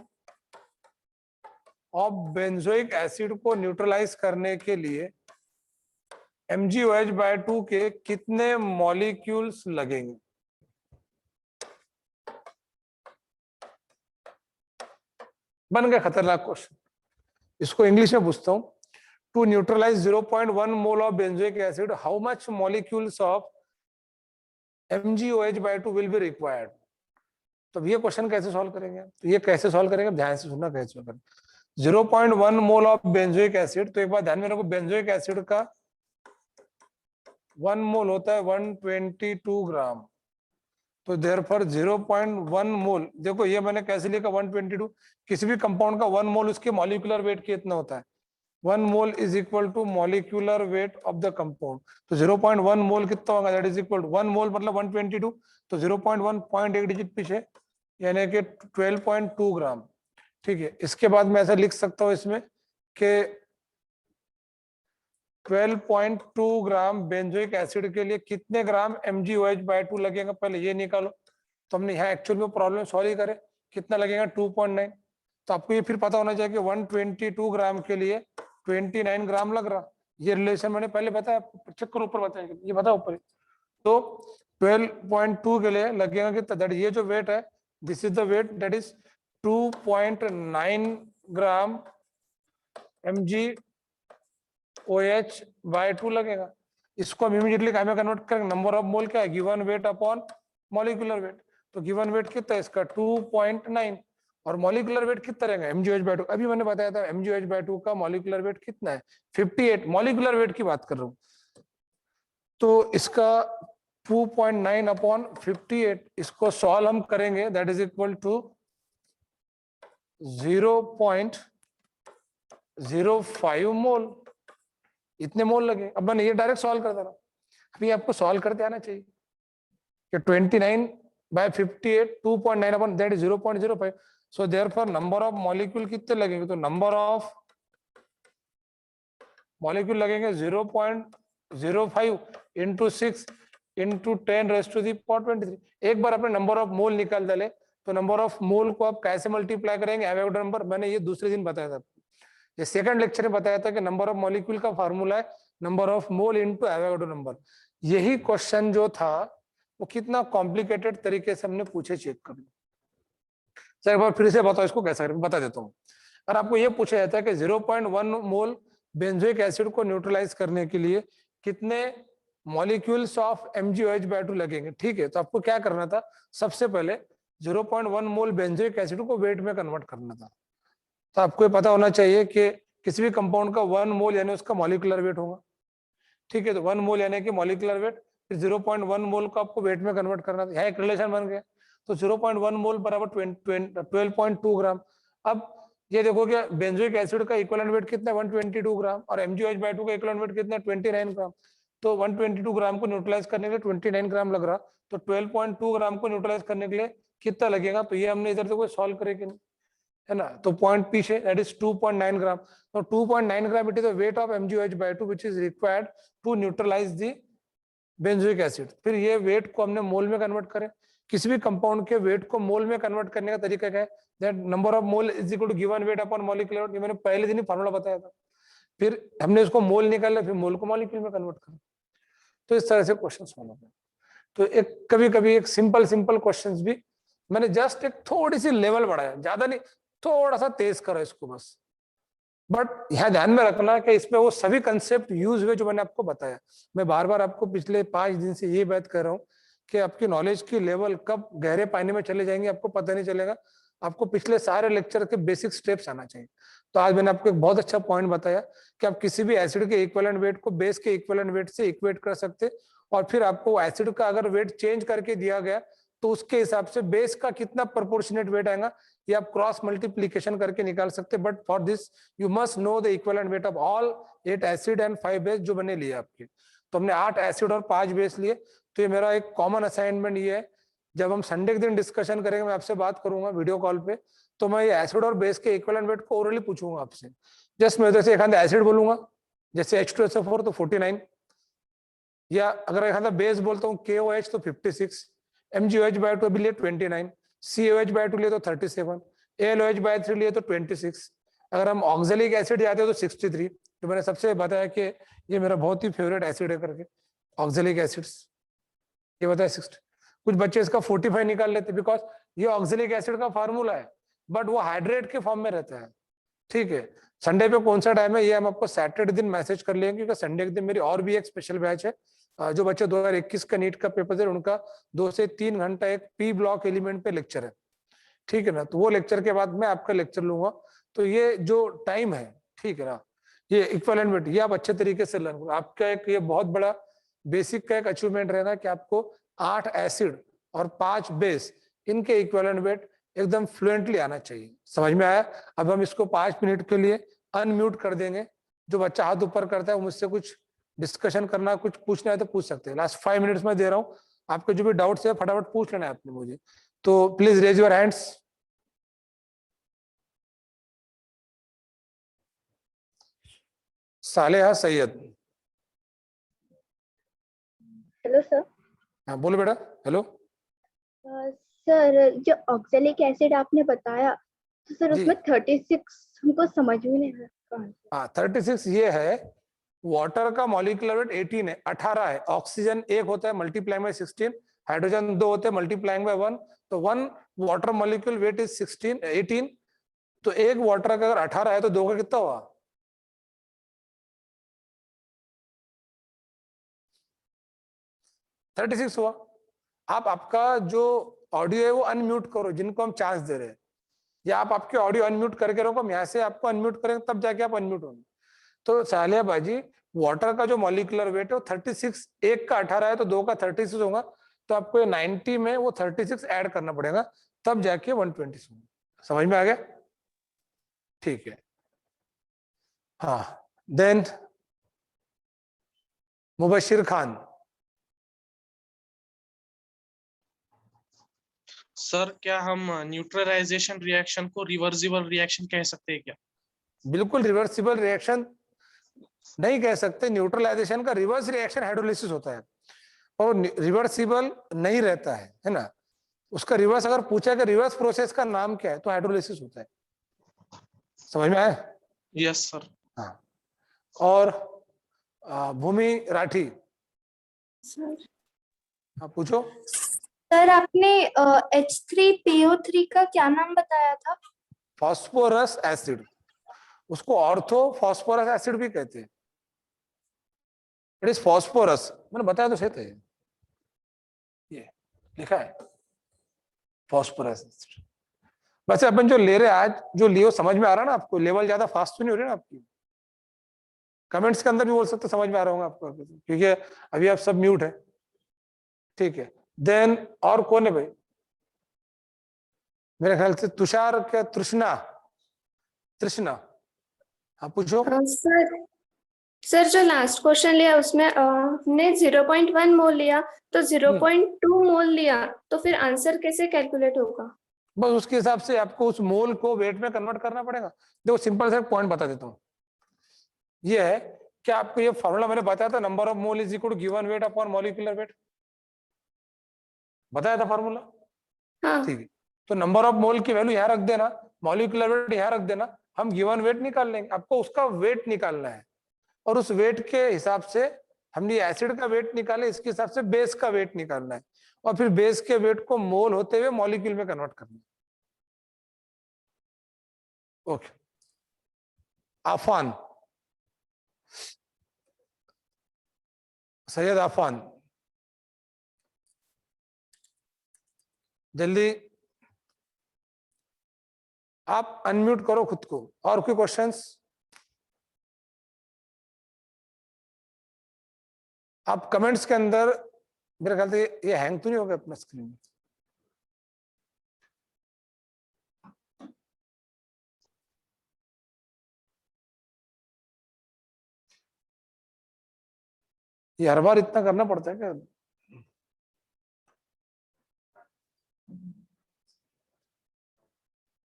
ऑफ बेंजोइक एसिड को न्यूट्रलाइज करने के लिए MgOH/2 के कितने मॉलिक्यूल्स लगेंगे? बन गया खतरनाक क्वेश्चन। इसको इंग्लिश में पूछता हूं। To neutralize 0.1 mole of benzoic acid, how much molecules of MgOH/2 will be required? तो ये क्वेश्चन कैसे सॉल्व करेंगे? तो ये कैसे सॉल्व करेंगे, ध्यान से सुनना कैसे करेंगे। 0.1 मोल ऑफ बेंजोइक एसिड, तो एक बार ध्यान में रखो, बेंजोइक एसिड का 1 मोल होता है 122 ग्राम। तो देयरफॉर 0.1 मोल, देखो ये मैंने कैसे लिखा 122, किसी भी कंपाउंड का 1 मोल उसके मॉलिक्यूलर वेट कितना होता है? 1 mole is equal to molecular weight of the compound. तो 0.1 मोल कितना होगा? That is equal to 1 mole मतलब 122, तो 0.1 पॉइंट एक डिजिट पीछे, यानी कि 12.2 ग्राम। ठीक है, इसके बाद मैं ऐसा लिख सकता हूं इसमें कि 12.2 ग्राम बेंजोइक एसिड के लिए कितने ग्राम MgOH/2 लगेगा, पहले ये निकालो। तो हमने यहाँ एक्चुअल में प्रॉब्लम सॉल्व ही करे, कितना लगेगा 2.9। तो आपको ये फिर पता होना चाहिए कि 122 ग्राम के लिए 29 ग्राम लग रहा। ये रिलेशन मैंने पहले बताया, चेक करो ऊपर बताया, ये बताओ ऊपर। तो 12.2 के लिए लगेगा कितना? दैट ये जो वेट है, this is the weight, that is 2.9 gram MgOH/2 लगेगा। इसको हम इमीडिएटली क्या में कन्वर्ट करेंगे? नंबर ऑफ मोल क्या है? Given weight upon molecular wait. तो गिवन वेट कितना है इसका? 2.9, और मॉलिक्यूलर वेट कितना रहेगा MgOH/2? अभी मैंने बताया था MgOH/2 का मॉलिक्यूलर वेट कितना है? 58। मॉलिक्यूलर वेट की बात कर रहा हूं। तो इसका 2.9 अपॉन 58, इसको सॉल्व हम करेंगे, दैट इज इक्वल टू 0.05 मोल, इतने मोल लगे। अब मैंने ये डायरेक्ट सॉल्व कर दे रहा, अभी आपको सॉल्व करते आना चाहिए कि 29/58, 2.9 अपन that is 0.05। So therefore number of molecule कितने लगेंगे? तो नंबर ऑफ मॉलिक्यूल लगेंगे 0.05 इंटू 6 इंटू 10⁻⁻23। एक बार अपने नंबर ऑफ मोल निकाल डाले, तो नंबर ऑफ मोल को आप कैसे मल्टीप्लाई करेंगे? Avogadro number. मैंने ये दूसरे दिन बताया था, ये सेकंड लेक्चर में बताया था कि नंबर ऑफ मॉलिक्यूल का फार्मूला है number of mole into Avogadro number. यही क्वेश्चन जो था वो कितना कॉम्प्लिकेटेड तरीके से हमने पूछे, चेक कर लो। सर एक बार फिर से बताओ इसको कैसे करें, बता देता हूँ। अगर आपको ये पूछा जाता है कि 0.1 मोल बेंजोइक एसिड को न्यूट्रलाइज करने के लिए कितने मॉलिक्यूल्स ऑफ MgOH/2 लगेंगे, ठीक है, तो आपको क्या करना था? सबसे पहले 0.1 मोल बेंजोइक एसिड को वेट में कन्वर्ट करना था। तो आपको ये पता होना चाहिए कि किसी भी कंपाउंड का 1 मोल यानी उसका मॉलिक्यूलर वेट होगा। ठीक है, तो 1 मोल यानी कि मॉलिक्यूलर वेट, फिर 0.1 मोल को आपको वेट में कन्वर्ट करना था। यहाँ एक रिलेशन बन गया। तो 0.1 मोल बराबर 12.2 ग्राम। अब ये देखो कि बेंजोइक एसिड का इक्विवेलेंट वेट कितना है? 122 ग्राम, और MgOH/2 का इक्विवेलेंट वेट कितना है? 29 ग्राम। तो 122 ग्राम को न्यूट्रलाइज करने के लिए 29 ग्राम लग रहा, तो 12.2 ग्राम को न्यूट्रलाइज करने के लिए कितना लगेगा? तो ये हमने इधर से सॉल्व करेंगे, है ना? तो पॉइंट पीछे, दैट इज 2.9 ग्राम। तो 2.9 gram it is the weight of MgOH/2 which is required to neutralise the benzoic acid. फिर ये वेट को हमने मोल में कन्वर्ट करें। किसी भी कंपाउंड के वेट को मोल में कन्वर्ट करने का तरीका क्या है? That number of mole is equal to given weight upon molecular weight. ये मैंने पहले दिन ही फार्मूला बताया था। फिर हमने इसको मोल निकाला, फिर मोल को मॉलिक्यूल में कन्वर्ट करा। तो इस तरह से क्वेश्चन सॉल्व होते हैं। तो एक कभी कभी एक सिंपल क्वेश्चंस भी मैंने जस्ट एक थोड़ी सी लेवल बढ़ाया, ज्यादा नहीं, थोड़ा सा तेज करा इसको बस। बट यह ध्यान में रखना कि इसमें वो सभी कंसेप्ट यूज हुए जो मैंने आपको बताया। मैं बार बार आपको पिछले 5 दिन से ये बात कर रहा हूँ कि आपकी नॉलेज की लेवल कब गहरे पानी में चले जाएंगे आपको पता नहीं चलेगा। आपको पिछले सारे लेक्चर के बेसिक स्टेप्स आना चाहिए। तो आज मैंने आपको एक बहुत अच्छा पॉइंट बताया कि आप किसी भी एसिड के इक्विवेलेंट वेट को बेस के इक्विवेलेंट वेट से इक्वेट कर सकते, और फिर आपको एसिड का अगर वेट चेंज करके दिया गया तो उसके हिसाब से बेस का कितना प्रोपोर्शनेट वेट आएगा ये आप क्रॉस मल्टीप्लीकेशन करके निकाल सकते। But for this you must know the equivalent weight of all 8 acid and 5 base जो मैंने लिए आपके। तो हमने 8 एसिड और 5 बेस लिए। तो ये मेरा एक कॉमन असाइनमेंट ये है, जब हम संडे के दिन डिस्कशन करेंगे मैं आपसे बात करूंगा वीडियो कॉल पे, तो मैं ये एसिड और बेस के इक्विवेलेंट वेट को ओरली पूछूंगा आपसे। जस्ट मैं जैसे एक एसिड बोलूंगा जैसे H2SO4 तो 49, या अगर एक बेस बोलता हूँ KOH तो 56, MgOH/2 अभी लिए 29, COH/2 लिए तो 37, AlOH/3 लिए तो 26, अगर हम ऑक्जेलिक एसिड जाते हो तो 63, तो मैंने सबसे बताया कि ये मेरा बहुत ही फेवरेट एसिड है करके, ऑक्जेलिक एसिड्स, ये बताया 60। कुछ बच्चे इसका 45 निकाल लेते, बिकॉज ये ऑक्जेलिक एसिड का फार्मूला है, बट वो हाइड्रेट के फॉर्म में रहता है। ठीक है, संडे पे कौन सा टाइम है ये हम आपको सैटरडे दिन मैसेज कर लेंगे, क्योंकि संडे के दिन मेरी और भी एक स्पेशल बैच है। जो बच्चे 2021 का नीट का पेपर दे उनका 2 से 3 घंटा एक पी ब्लॉक एलिमेंट पे लेक्चर है। ठीक है ना, तो वो लेक्चर के बाद मैं आपका लेक्चर लूंगा। तो ये जो टाइम है, ठीक है ना, ये इक्विवेलेंट वेट ये आप अच्छे तरीके से लर्न करो। आपका एक ये बहुत बड़ा बेसिक का एक अचीवमेंट रहना कि आपको 8 एसिड और 5 बेस इनके इक्विवेलेंट वेट एकदम फ्लुएंटली आना चाहिए। समझ में आया? अब हम इसको 5 मिनट के लिए अनम्यूट कर देंगे। जो बच्चा हाथ ऊपर करता है मुझसे कुछ डिस्कशन करना, कुछ पूछना है तो पूछ सकते हैं। लास्ट 5 मिनट्स में दे रहा हूँ, आपके जो भी डाउट्स है फटाफट पूछ लेना है आपने मुझे। तो please raise your hands. Saleha Syed. Hello sir. हाँ बोलो बेटा। हेलो सर जो ऑक्सैलिक एसिड आपने बताया, तो सर जी। उसमें 36 हमको समझ में नहीं आया कौन सा। हाँ 36 ये है, वाटर का मॉलिक्यूलर वेट 18 है, 18 है। ऑक्सीजन एक होता है मल्टीप्लाइंग बाय 16, हाइड्रोजन 2 होते हैं मल्टीप्लाइंग बाय 1, तो 1 वाटर मॉलिक्यूल वेट इज 16 18। तो एक वाटर का अगर 18 है तो 2 का कितना हुआ? 36 हुआ। आप आपका जो ऑडियो है वो अनम्यूट करो, जिनको हम चांस दे रहे हैं, या आप आपके ऑडियो अनम्यूट करके रखो, हम यहाँ से आपको अनम्यूट करेंगे तब जाके आप अनम्यूट होंगे। तो सालिया बाजी, वाटर का जो मॉलिक्यूलर वेट है वो 36, एक का 18 है तो 2 का 36 होगा। तो आपको ये 90 में वो 36 ऐड करना पड़ेगा, तब जाके 120 होगा। समझ में आ गया? ठीक है। हाँ, देन मुबशिर खान। सर क्या हम न्यूट्रलाइजेशन रिएक्शन को रिवर्सिबल रिएक्शन कह सकते हैं क्या? बिल्कुल रिवर्सिबल रिएक्शन नहीं कह सकते। न्यूट्रलाइजेशन का रिवर्स रिएक्शन हाइड्रोलिसिस होता है, और रिवर्सिबल नहीं रहता है ना। उसका रिवर्स अगर पूछा कि रिवर्स प्रोसेस का नाम क्या है, तो हाइड्रोलिसिस होता है। समझ में आया? Yes sir. हाँ। और भूमि राठी। सर हाँ पूछो। सर आपने H3PO3 का क्या नाम बताया था? फास्फोरस एसिड, उसको ऑर्थो फास्फोरस एसिड भी कहते हैं। इट इज फास्फोरस, मैंने बताया तो सही था, ये लिखा है फास्फोरस एसिड। वैसे अपन जो ले रहे हैं आज, जो लियो समझ में आ रहा है ना आपको? लेवल ज्यादा फास्ट तो नहीं हो रही ना आपकी? कमेंट्स के अंदर भी बोल सकते समझ में आ रहा होगा आपको, क्योंकि अभी आप सब म्यूट है। ठीक है, देन और कौन है भाई? मेरे ख्याल से तुषार क्या, तृष्णा, तृष्णा। हाँ पूछो। सर सर जो लास्ट क्वेश्चन लिया उसमें हमने 0.1 मोल लिया, तो 0.2 मोल लिया, तो फिर आंसर कैसे कैलकुलेट होगा? बस उसके हिसाब से आपको उस मोल को वेट में कन्वर्ट करना पड़ेगा। देखो सिंपल सा पॉइंट बता देता हूँ, ये है कि आपको ये फॉर्मूला मैंने बताया था, number of mole is equal to given weight upon molecular weight, बताया था फॉर्मूला। हाँ। ठीक है, तो नंबर ऑफ मोल की वैल्यू यहाँ रख देना, मॉलिक्यूलर वेट यहाँ रख देना, हम गिवन वेट निकाल लेंगे। आपको उसका वेट निकालना है, और उस वेट के हिसाब से हमने एसिड का वेट निकाले, इसके हिसाब से बेस का वेट निकालना है, और फिर बेस के वेट को मोल होते हुए मॉलिक्यूल में कन्वर्ट करना है। ओके। आफान, सैयद आफान, जल्दी आप अनम्यूट करो खुद को। और कोई क्वेश्चंस? आप कमेंट्स के अंदर, मेरे ख्याल से ये हैंग तो नहीं होगा अपना स्क्रीन? ये हर बार इतना करना पड़ता है क्या?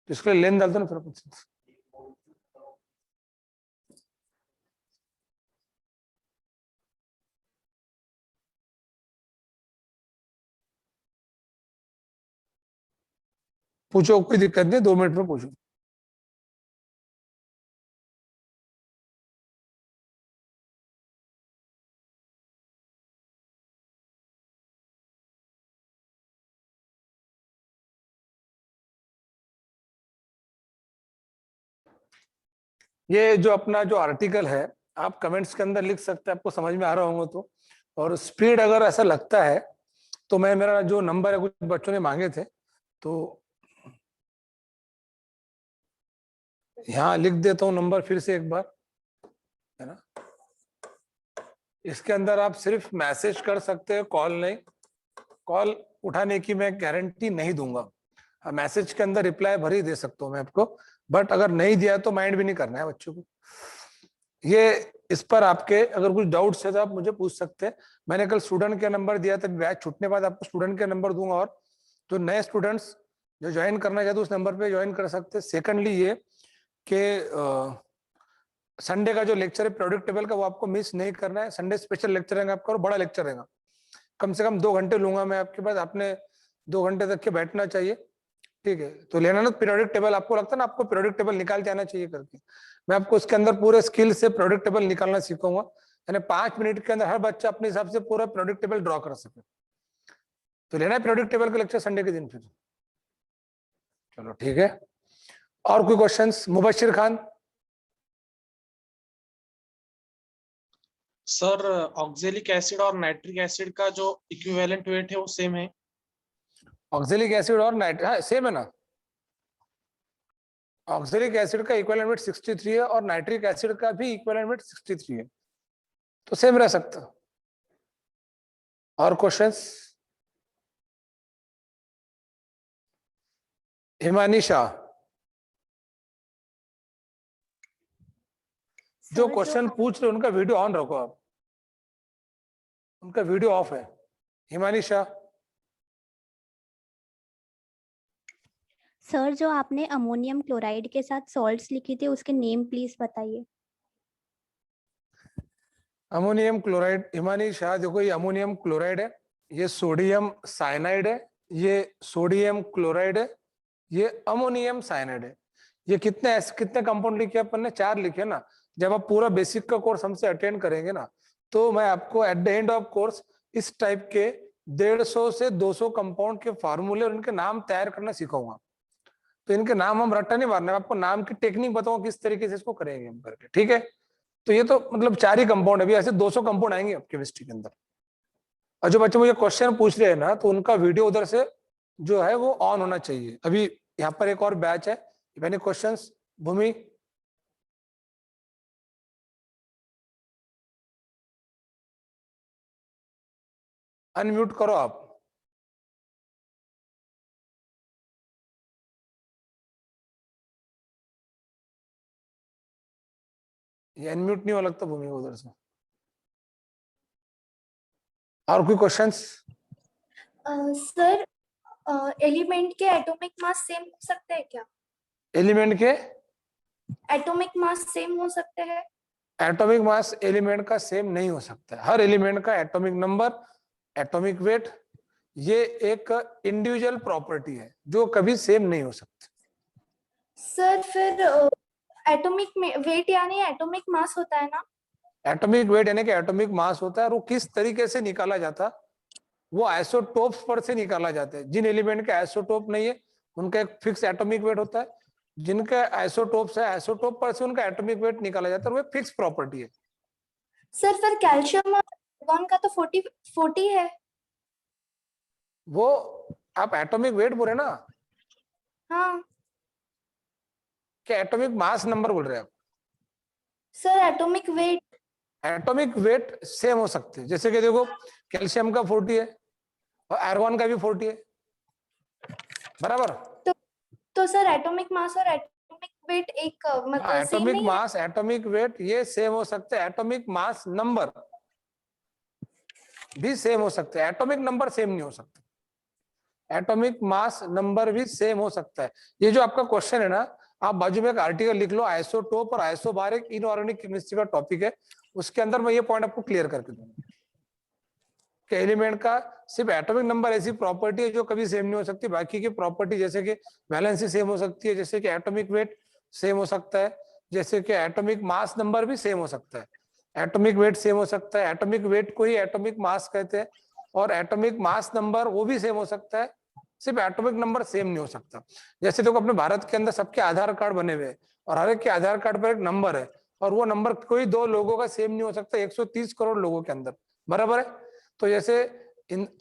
इसके लिए लेन डालते ना फिर कुछ। पूछो, कोई दिक्कत नहीं, 2 मिनट में पूछो। ये जो अपना जो आर्टिकल है आप कमेंट्स के अंदर लिख सकते हैं, आपको समझ में आ रहा होगा तो। और स्पीड अगर ऐसा लगता है तो मैं, मेरा जो नंबर है कुछ बच्चों ने मांगे थे तो यहाँ लिख देता हूँ नंबर फिर से एक बार, है ना। इसके अंदर आप सिर्फ मैसेज कर सकते हैं, कॉल नहीं। कॉल उठाने की मैं गारंटी नहीं दूंगा। मैसेज के अंदर रिप्लाई भर ही दे सकता हूँ मैं आपको, बट अगर नहीं दिया तो माइंड भी नहीं करना है बच्चों को। ये इस पर आपके अगर कुछ डाउट्स है तो आप मुझे पूछ सकते हैं। मैंने कल स्टूडेंट के नंबर दिया था, बैच छूटने बाद आपको स्टूडेंट के नंबर दूंगा, और जो नए स्टूडेंट्स जो ज्वाइन करना चाहते उस नंबर पे ज्वाइन कर सकते हैं। सेकंडली ये कि संडे का जो लेक्चर है प्रोडक्ट टेबल का वो आपको मिस नहीं करना है। संडे स्पेशल लेक्चर रहेगा आपका और बड़ा लेक्चर रहेगा, कम से कम 2 घंटे लूंगा मैं आपके पास, आपने 2 घंटे तक के बैठना चाहिए, ठीक है। तो लेना ना पीरियोडिक टेबल, आपको लगता है ना आपको पीरियोडिक टेबल निकाल के आना चाहिए करके, मैं आपको उसके अंदर पूरे स्किल से पीरियोडिक टेबल निकालना सीखूंगा, यानी 5 मिनट के अंदर हर बच्चा अपने हिसाब से पूरा पीरियोडिक टेबल ड्रॉ कर सके। तो लेना है पीरियोडिक टेबल का लेक्चर संडे के दिन फिर। चलो ठीक है, और कोई questions? Mubashir Khan. Sir oxalic acid और नाइट्रिक एसिड का जो इक्विवेलेंट वेट है वो सेम है? ऑक्जेलिक एसिड और नाइट्रिक, हाँ सेम है ना। ऑक्जेलिक एसिड का इक्विवेलेंट वेट 63 है और नाइट्रिक एसिड का भी इक्विवेलेंट वेट 63 है, तो सेम रह सकता। और क्वेश्चंस? हिमानी शाह, जो क्वेश्चन पूछ रहे उनका वीडियो ऑन रखो आप, उनका वीडियो ऑफ है। हिमानी शाह। सर जो आपने अमोनियम क्लोराइड के साथ सॉल्ट्स लिखी थी उसके नेम प्लीज बताइए। अमोनियम क्लोराइड, हिमानी शाह देखो ये अमोनियम क्लोराइड है, ये सोडियम साइनाइड है, ये सोडियम क्लोराइड है, ये अमोनियम साइनाइड है। ये कितने कंपाउंड लिखे अपन ने? 4 लिखे ना। जब आप पूरा बेसिक का कोर्स हमसे अटेंड करेंगे ना तो मैं आपको at the end of course इस टाइप के 150 से 200 कंपाउंड के फार्मूले और इनके नाम तैयार करना सिखाऊंगा। तो इनके नाम हम रट्टा नहीं मारना, आपको नाम की टेक्निक बताऊंगा किस तरीके से इसको करेंगे हम करके, ठीक है। तो ये तो मतलब 4 ही कंपाउंड है, अभी ऐसे 200 कंपाउंड आएंगे आपके केमिस्ट्री के अंदर। और जो बच्चे मुझे क्वेश्चन पूछ रहे हैं ना तो उनका वीडियो उधर से जो है वो ऑन होना चाहिए। अभी यहाँ पर एक और बैच है, मैंने क्वेश्चंस भूमि। अनम्यूट करो आप। ये अनम्यूट नहीं हो लगता भूमि उधर से। और कोई क्वेश्चंस? सर एलिमेंट के एटॉमिक मास सेम हो सकते हैं क्या? एलिमेंट के एटॉमिक मास सेम हो सकते हैं? एटॉमिक मास एलिमेंट का सेम नहीं हो सकता है। हर एलिमेंट का एटॉमिक नंबर, एटॉमिक वेट, ये एक इंडिविजुअल प्रॉपर्टी है जो कभी सेम नहीं हो सकती। सर फिर एटॉमिक वेट यानी एटॉमिक मास होता है ना? एटॉमिक वेट यानी कि एटॉमिक मास होता है, और वो किस तरीके से निकाला जाता, वो आइसोटोप्स पर से निकाला जाता है। जिन एलिमेंट का आइसोटोप नहीं है उनका एक फिक्स एटॉमिक वेट होता है, जिनका आइसोटोप्स है आइसोटोप पर से उनका एटॉमिक वेट निकाला जाता है, और वो फिक्स प्रॉपर्टी है। सर फिर कैल्शियम और आर्गन का तो 40 है। वो आप एटॉमिक वेट बोल रहे ना? हाँ क्या एटॉमिक मास नंबर बोल रहे हैं आप? Sir atomic weight. Atomic weight same हो सकते हैं, जैसे कि देखो कैल्शियम का 40 है और आर्गन का भी 40 है, बराबर। तो सर एटॉमिक मास और एटॉमिक वेट एक मतलब सेम एटॉमिक नहीं मास एटॉमिक वेट ये सेम हो सकते हैं, एटॉमिक मास नंबर भी सेम हो सकते हैं, एटॉमिक नंबर सेम नहीं हो सकता। एटॉमिक मास नंबर भी सेम हो सकता है। ये जो आपका क्वेश्चन है ना, आप बाजू में एक आर्टिकल लिख लो, आइसोटोप और आइसोबार एक इनऑर्गेनिक केमिस्ट्री का टॉपिक है, उसके अंदर मैं ये पॉइंट आपको क्लियर करके दूंगा कि एलिमेंट का सिर्फ एटॉमिक नंबर ऐसी प्रॉपर्टी है जो कभी सेम नहीं हो सकती, बाकी की प्रॉपर्टी जैसे कि वैलेंसी सेम हो सकती है, जैसे कि एटॉमिक वेट सेम हो सकता है, जैसे कि एटॉमिक मास नंबर भी सेम हो सकता है, एटॉमिक वेट सेम हो सकता है, एटॉमिक वेट को ही एटॉमिक मास कहते हैं, और एटॉमिक मास नंबर वो भी सेम हो सकता है, सिर्फ एटॉमिक नंबर सेम नहीं हो सकता। जैसे देखो अपने भारत के अंदर सबके आधार कार्ड बने हुए हैं, और हर एक के आधार कार्ड पर एक नंबर है, और वो नंबर कोई दो लोगों का सेम नहीं हो सकता 130 करोड़ लोगों के अंदर, बराबर है। तो जैसे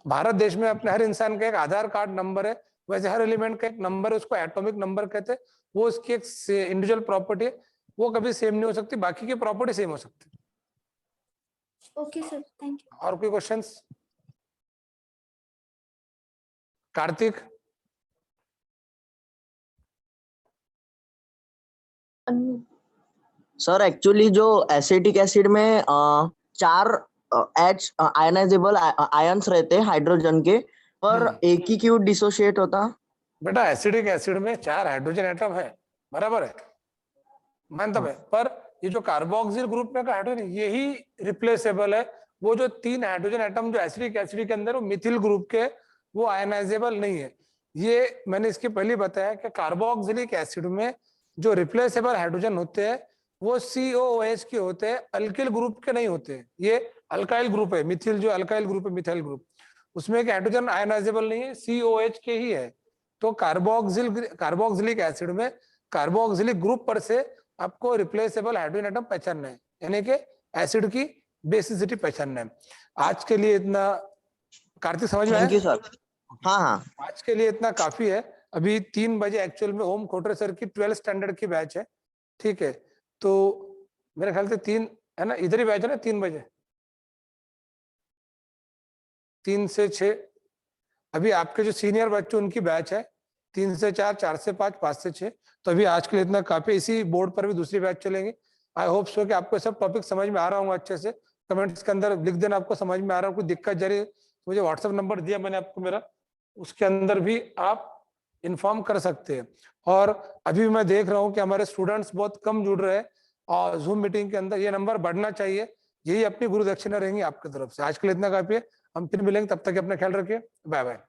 भारत देश में अपने हर इंसान का एक आधार कार्ड नंबर है, वैसे हर एलिमेंट का एक नंबर है, उसको एटॉमिक नंबर कहते हैं। वो उसकी एक इंडिविजुअल प्रॉपर्टी है, वो कभी सेम नहीं हो सकती, बाकी की प्रॉपर्टी सेम हो सकती है। Okay sir, thank you. और कोई क्वेश्चंस? कार्तिक? सर एक्चुअली जो एसिटिक एसिड में 4 H आयनाइजेबल आयंस रहते हैं हाइड्रोजन के, पर एक ही क्यों डिसोशिएट होता? बेटा एसिडिक एसिड में 4 हाइड्रोजन एटम है, बराबर है, मानता है, पर ये जो कार्बोक्सिल ग्रुप में का हाइड्रोजन यही रिप्लेसेबल है। वो जो 3 हाइड्रोजन एटम जो एसिडिक एसिड के अंदर वो मिथिल ग्रुप के, वो आयनाइजेबल नहीं है। ये मैंने इसके पहले बताया कि कार्बोक्सिलिक एसिड में जो रिप्लेसेबल हाइड्रोजन होते हैं वो COOH के होते हैं, अल्किल ग्रुप के नहीं होते। ये अल्काइल ग्रुप है, मिथिल जो अल्काइल ग्रुप है, मिथाइल ग्रुप, उसमें एक हाइड्रोजन आयनाइजेबल नहीं है, COH के ही है। तो कार्बोक्सिलिक एसिड में कार्बोक्सिलिक ग्रुप पर से आपको रिप्लेसेबल हाइड्रोजन एटम पहचानना है, यानी कि एसिड की बेसिसिटी पहचानना है। आज के लिए इतना। कार्तिक समझ में आया? Thank you sir. हाँ हाँ, आज के लिए इतना काफी है। अभी 3 बजे एक्चुअल में ओम खोटरे सर की 12th स्टैंडर्ड की बैच है, ठीक है? तो मेरे ख्याल से 3 है ना, इधर ही बैच है ना, 3 बजे, 3 से 6। अभी आपके जो सीनियर बच्चे उनकी बैच है 3 से 4, 4 से 5, 5 से 6। तो अभी आज के लिए इतना काफी। इसी बोर्ड पर भी दूसरी बैच चलेंगे। आई होप सो कि आपको सब टॉपिक समझ में आ रहा होगा अच्छे से। कमेंट्स के अंदर लिख देना आपको समझ में आ रहा हो, कोई दिक्कत जा रही है, मुझे व्हाट्सएप नंबर दिया मैंने आपको मेरा, उसके अंदर भी आप इन्फॉर्म कर सकते हैं। और अभी मैं देख रहा हूँ कि हमारे स्टूडेंट्स बहुत कम जुड़ रहे हैं और जूम मीटिंग के अंदर ये नंबर बढ़ना चाहिए। यही अपनी गुरु दक्षिणा रहेंगी आपकी तरफ से। आज के लिए इतना काफी है, हम फिर मिलेंगे, तब तक अपना ख्याल रखिए, बाय बाय।